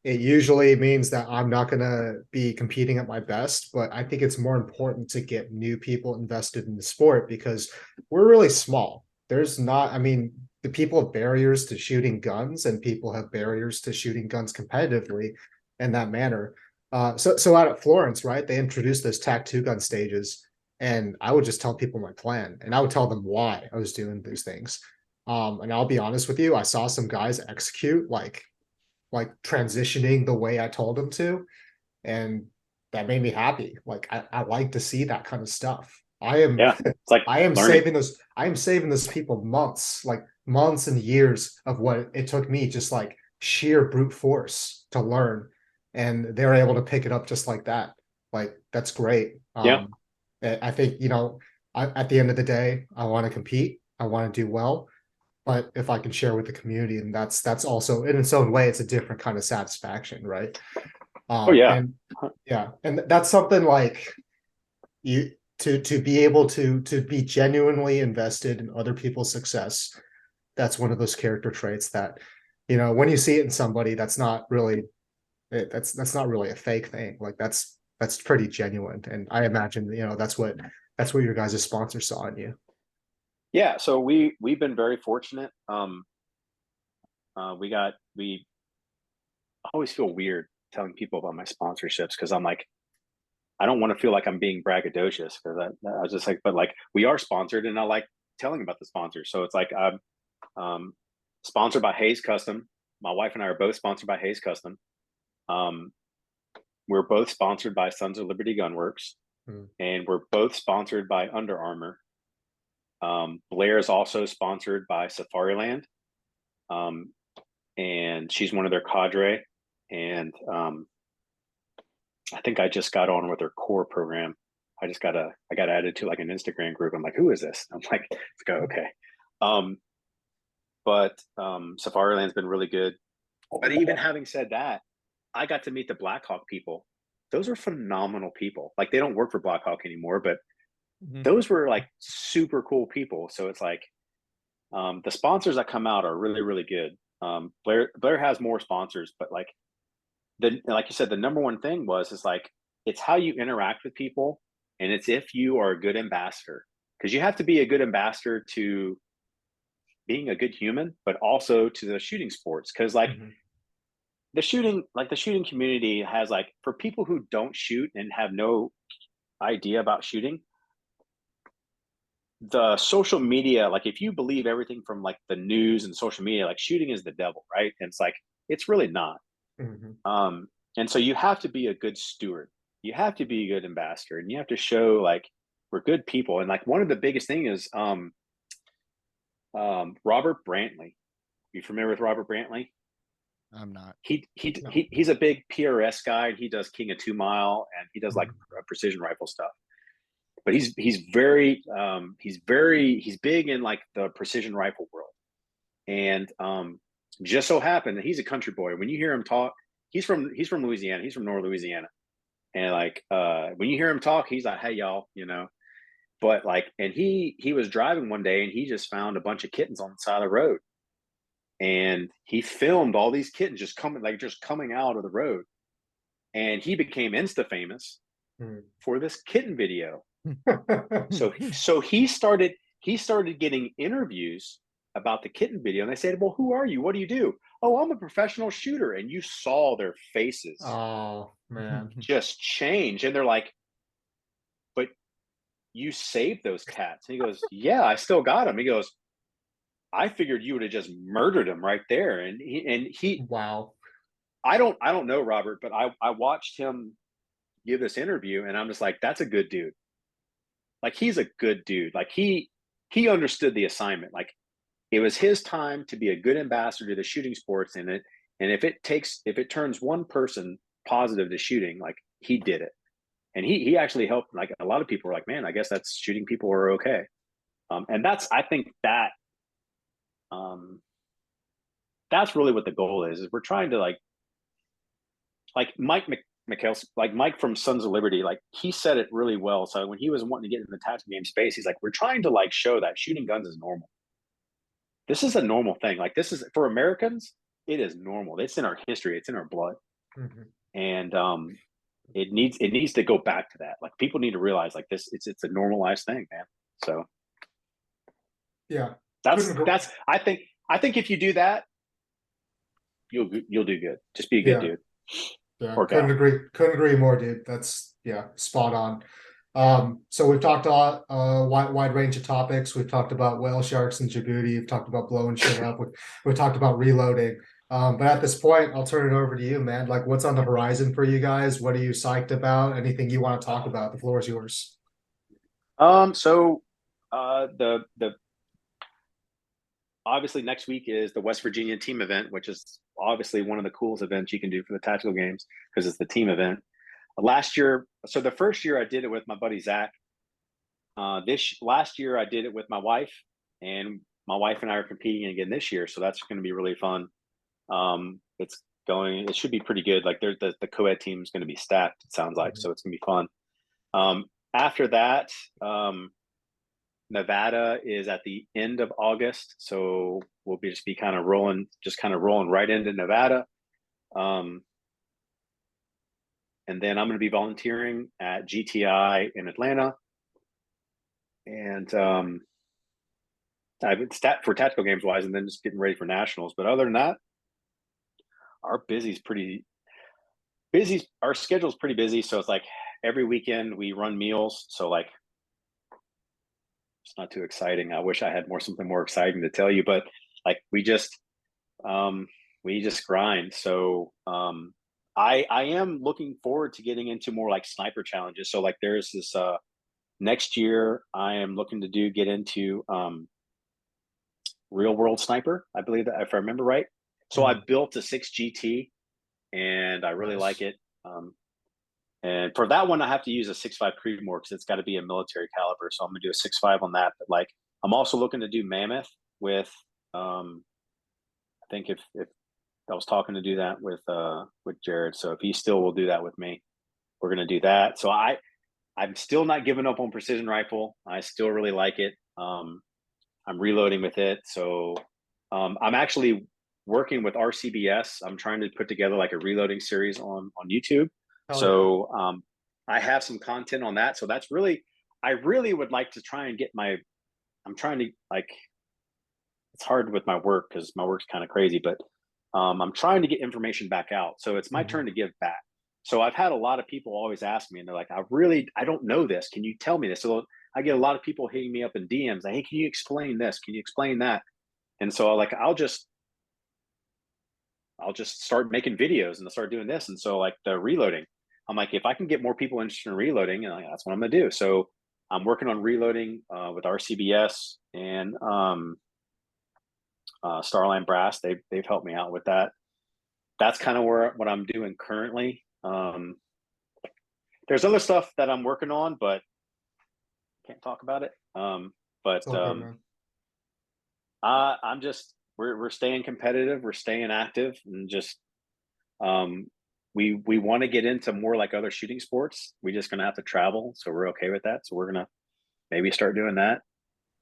it usually means that I'm not going to be competing at my best. But I think it's more important to get new people invested in the sport because we're really small. There's not. I mean, the people have barriers to shooting guns, and people have barriers to shooting guns competitively in that manner. So out at Florence, right? They introduced those TAC-2 gun stages, and I would just tell people my plan, and I would tell them why I was doing these things. And I'll be honest with you, I saw some guys execute like transitioning the way I told them to, and that made me happy. Like I like to see that kind of stuff. I am Yeah, it's like I am learning. saving those people months, like months and years of what it took me, just like sheer brute force to learn, and they're able to pick it up just like that. Like that's great. Yeah, I think at the end of the day, I want to compete. I want to do well. but if I can share with the community, and that's also in its own way, it's a different kind of satisfaction, right? Oh yeah. And yeah, and that's something like you to be able to be genuinely invested in other people's success. That's one of those character traits that, when you see it in somebody, that's not really a fake thing. Like that's pretty genuine. And I imagine, that's what your guys' sponsor saw in you. Yeah, so we've been very fortunate. We always feel weird telling people about my sponsorships because I'm like, I don't want to feel like I'm being braggadocious because I was just like, but like we are sponsored and I like telling about the sponsors. So it's like I'm sponsored by Hayes Custom. My wife and I are both sponsored by Hayes Custom. We're both sponsored by Sons of Liberty Gunworks, and we're both sponsored by Under Armour. Blayr is also sponsored by Safariland, and she's one of their cadre. And I think I just got on with her core program. I got added to like an Instagram group. I'm like, who is this? I'm like, let's go. Okay. But Safariland's been really good. But even having said that, I got to meet the Blackhawk people. Those are phenomenal people. Like they don't work for Blackhawk anymore, but those were like super cool people. So it's like the sponsors that come out are really, really good. Blayr has more sponsors, but like you said, the number one thing is like it's how you interact with people, and it's if you are a good ambassador, because you have to be a good ambassador to being a good human, but also to the shooting sports. Because like the shooting community has like, for people who don't shoot and have no idea about shooting, the social media, like if you believe everything from like the news and social media, like shooting is the devil, right? And it's like it's really not. And so you have to be a good steward. You have to be a good ambassador, and you have to show like we're good people. And like one of the biggest thing is Robert Brantley. You familiar with Robert Brantley? I'm not. He's a big PRS guy. He does King of 2 Mile, and he does like precision rifle stuff. But he's big in like the precision rifle world. And just so happened that he's a country boy. When you hear him talk, he's from Louisiana. He's from North Louisiana. And like when you hear him talk, he's like, hey y'all, But like, and he was driving one day and he just found a bunch of kittens on the side of the road. And he filmed all these kittens just coming out of the road. And he became Insta famous for this kitten video. So he started getting interviews about the kitten video, and they said, well, who are you? What do you do? Oh, I'm a professional shooter. And you saw their faces just change. And they're like, but you saved those cats. And he goes, yeah, I still got them. He goes, I figured you would have just murdered him right there. And he wow. I don't know Robert, but I watched him give this interview, and I'm just like, that's a good dude. Like he's a good dude. Like he understood the assignment. Like it was his time to be a good ambassador to the shooting sports in it. And if it turns one person positive to shooting, like he did it. And he actually helped. Like a lot of people were like, man, I guess that's shooting people are okay. And I think that's really what the goal is we're trying to like Mike McKelson, like Mike from Sons of Liberty, like he said it really well. So when he was wanting to get in the tactical game space, he's like, we're trying to like show that shooting guns is normal. This is a normal thing. Like this is for Americans, it is normal. It's in our history. It's in our blood. And it needs to go back to that. Like people need to realize like this, it's a normalized thing, man. So yeah, that's I think if you do that, you'll do good. Just be a good dude. Yeah, couldn't agree more, dude. That's spot on. So we've talked a lot, wide range of topics. We've talked about whale sharks in Djibouti. We've talked about blowing shit up. We've talked about reloading. But at this point, I'll turn it over to you, man. Like, what's on the horizon for you guys? What are you psyched about? Anything you want to talk about? The floor is yours. So the obviously next week is the West Virginia team event, which is obviously one of the coolest events you can do for the tactical games because it's the team event. Last year, so the first year I did it with my buddy Zach. Last year I did it with my wife and my wife and I are competing again this year, so that's going to be really fun. It should be pretty good. Like the co-ed team is going to be stacked, it sounds like, so it's going to be fun. After that, Nevada is at the end of August, so we'll just be kind of rolling right into Nevada. And then I'm going to be volunteering at GTI in Atlanta, and I've been for tactical games wise, and then just getting ready for nationals. But other than that, our schedule's pretty busy. So it's like every weekend we run meals. So like, it's not too exciting. I wish I had something more exciting to tell you, but like we just grind. So I am looking forward to getting into more like sniper challenges. So like there's this next year I am looking to get into real world sniper, I believe, that if I remember right. So I built a 6 GT and I really like it. And for that one, I have to use a 6.5 Creedmoor because it's got to be a military caliber. So I'm gonna do a 6.5 on that. But like, I'm also looking to do Mammoth with. I think if I was talking to do that with Jared, so if he still will do that with me, we're gonna do that. So I'm still not giving up on precision rifle. I still really like it. I'm reloading with it. So I'm actually working with RCBS. I'm trying to put together like a reloading series on YouTube. I have some content on that. So that's really, I really would like to try and get I'm trying to like, it's hard with my work because my work's kind of crazy, but I'm trying to get information back out. So it's my turn to give back. So I've had a lot of people always ask me, and they're like, I don't know this. Can you tell me this? So I get a lot of people hitting me up in DMs like, hey, can you explain this? Can you explain that? And so like, I'll just start making videos and I'll start doing this. And so like the reloading, I'm like, if I can get more people interested in reloading, and that's what I'm gonna do. So I'm working on reloading with RCBS and Starline Brass. They've helped me out with that. That's kind of what I'm doing currently. There's other stuff that I'm working on, but can't talk about it. I'm just we're staying competitive, we're staying active, and just we want to get into more like other shooting sports. We're just gonna have to travel, so we're okay with that. So we're gonna maybe start doing that.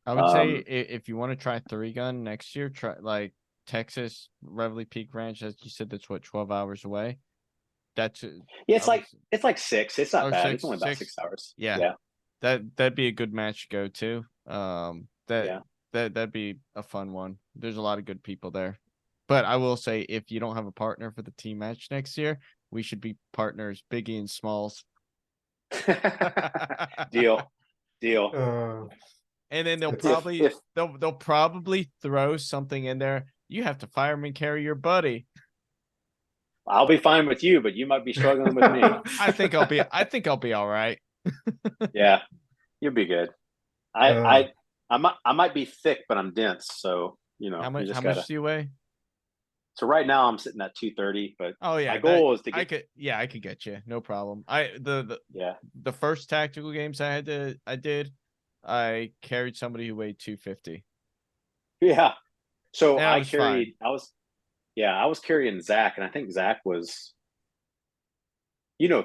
I would say if you want to try 3-gun next year, try like Texas Reveille Peak Ranch, as you said, that's what 12 hours away. That's it's like 6. It's not bad. It's only about 6 hours. Yeah. That'd be a good match to go to. That'd be a fun one. There's a lot of good people there. But I will say, if you don't have a partner for the team match next year, we should be partners, Biggie and Smalls. Deal. And then they'll probably throw something in there. You have to fireman carry your buddy. I'll be fine with you, but you might be struggling with me. I think I'll be all right. Yeah, you'll be good. I might be thick, but I'm dense. So how much do you weigh? So right now I'm sitting at 230, but my goal is to get. I could get you, no problem. The first tactical games I did, I carried somebody who weighed 250. Yeah. So I was carrying Zach, and I think Zach was,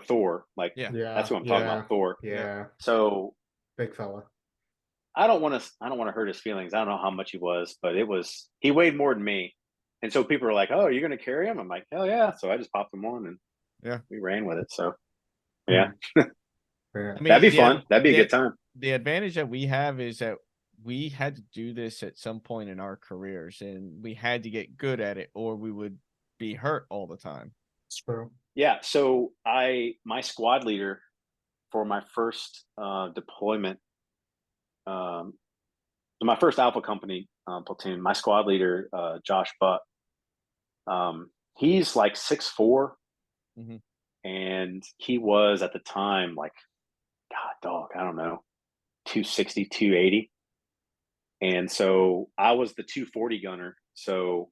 Thor. Like, that's what I'm talking about, Thor. Yeah. So big fella. I don't want to hurt his feelings. I don't know how much he was, but he weighed more than me. And so people are like, "Oh, you're going to carry him?" I'm like, "Hell yeah!" So I just popped him on, and we ran with it. So yeah, I mean, that'd be fun. That'd be a good time. The advantage that we have is that we had to do this at some point in our careers, and we had to get good at it, or we would be hurt all the time. It's true. Yeah. So my squad leader for my first deployment, my first Alpha Company platoon, my squad leader, Josh Buck, he's like 6'4", and he was at the time like, I don't know, 260, 280. And so I was the 240 gunner. So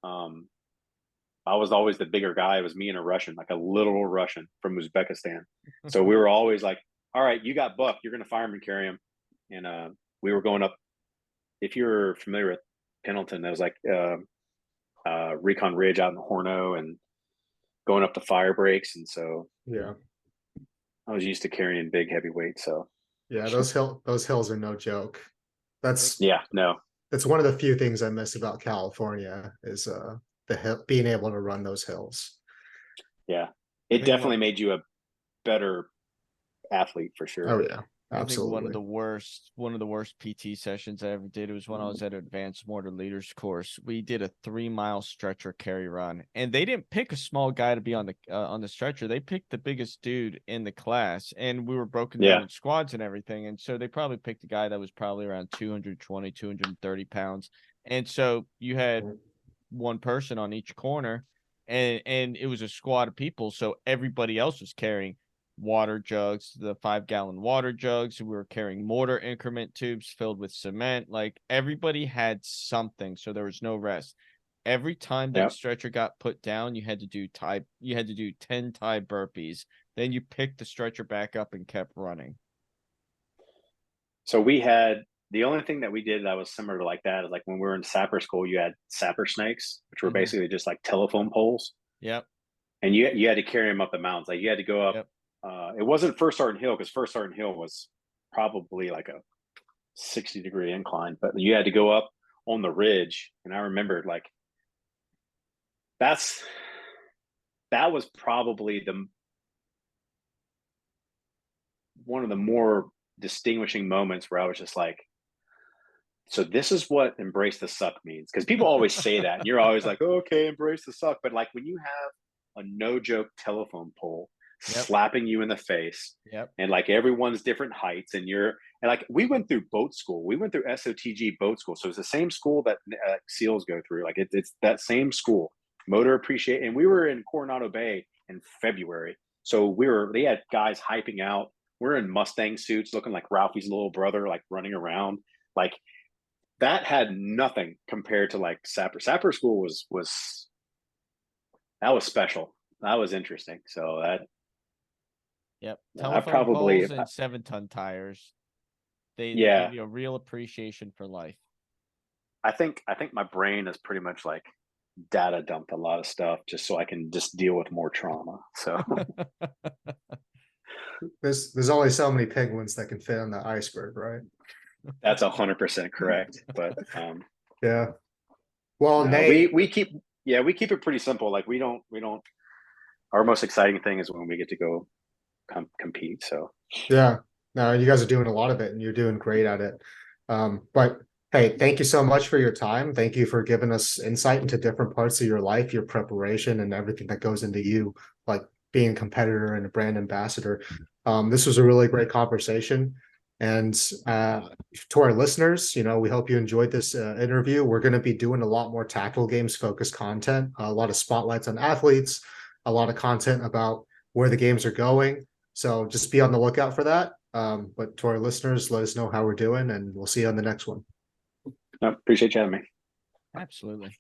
I was always the bigger guy. It was me and a Russian, like a literal Russian from Uzbekistan. So we were always like, all right, you got Buck, you're going to fireman carry him. And we were going up if you're familiar with Pendleton, that was like Recon Ridge out in the Horno and going up the fire breaks. And so Yeah. I was used to carrying big heavy weights. So Yeah, those hills are no joke. That's no. That's one of the few things I miss about California is the hill, being able to run those hills. Yeah. It definitely made you a better athlete for sure. Oh yeah. I think Absolutely. one of the worst PT sessions I ever did was when I was at Advanced Mortar Leaders course. We did a 3-mile stretcher carry run, and they didn't pick a small guy to be on the stretcher. They picked the biggest dude in the class, and we were broken down in squads and everything. And so they probably picked a guy that was probably around 220, 230 pounds. And so you had one person on each corner, and it was a squad of people. So everybody else was carrying water jugs, the 5-gallon water jugs. We were carrying mortar increment tubes filled with cement. Like everybody had something, so there was no rest. Every time that stretcher got put down, you had to do 10 Thai burpees. Then you picked the stretcher back up and kept running. So we had the only thing that we did that was similar to like that is like when we were in sapper school, you had sapper snakes, which were basically just like telephone poles. Yep. And you had to carry them up the mountains. Like you had to go up. Yep. It wasn't First Sergeant Hill because First Sergeant Hill was probably like a 60-degree incline, but you had to go up on the ridge. And I remembered like that was probably one of the more distinguishing moments where I was just like, so this is what embrace the suck means. Because people always say that. And you're always like, oh, okay, embrace the suck. But like when you have a no joke telephone pole slapping you in the face and like everyone's different heights and like we went through boat school. We went through SOTG boat school. So it's the same school that SEALs go through. Like it's that same school, motor appreciate. And we were in Coronado Bay in February. So they had guys hyping out. We're in Mustang suits looking like Ralphie's little brother, like running around. Like that had nothing compared to like Sapper school was that was special. That was interesting. So that telephone poles and 7-ton tires. They give you a real appreciation for life. I think my brain is pretty much like data dumped a lot of stuff just so I can just deal with more trauma. So there's only so many penguins that can fit on the iceberg, right? That's 100% correct. But yeah. Well, Nate, we keep it pretty simple. Like we don't. Our most exciting thing is when we get to go compete. So yeah, no, you guys are doing a lot of it, and you're doing great at it. But hey, thank you so much for your time. Thank you for giving us insight into different parts of your life, your preparation, and everything that goes into you, like being a competitor and a brand ambassador. This was a really great conversation. And to our listeners, we hope you enjoyed this interview. We're going to be doing a lot more tactical games focused content, a lot of spotlights on athletes, a lot of content about where the games are going. So just be on the lookout for that. But to our listeners, let us know how we're doing, and we'll see you on the next one. Appreciate you having me. Absolutely.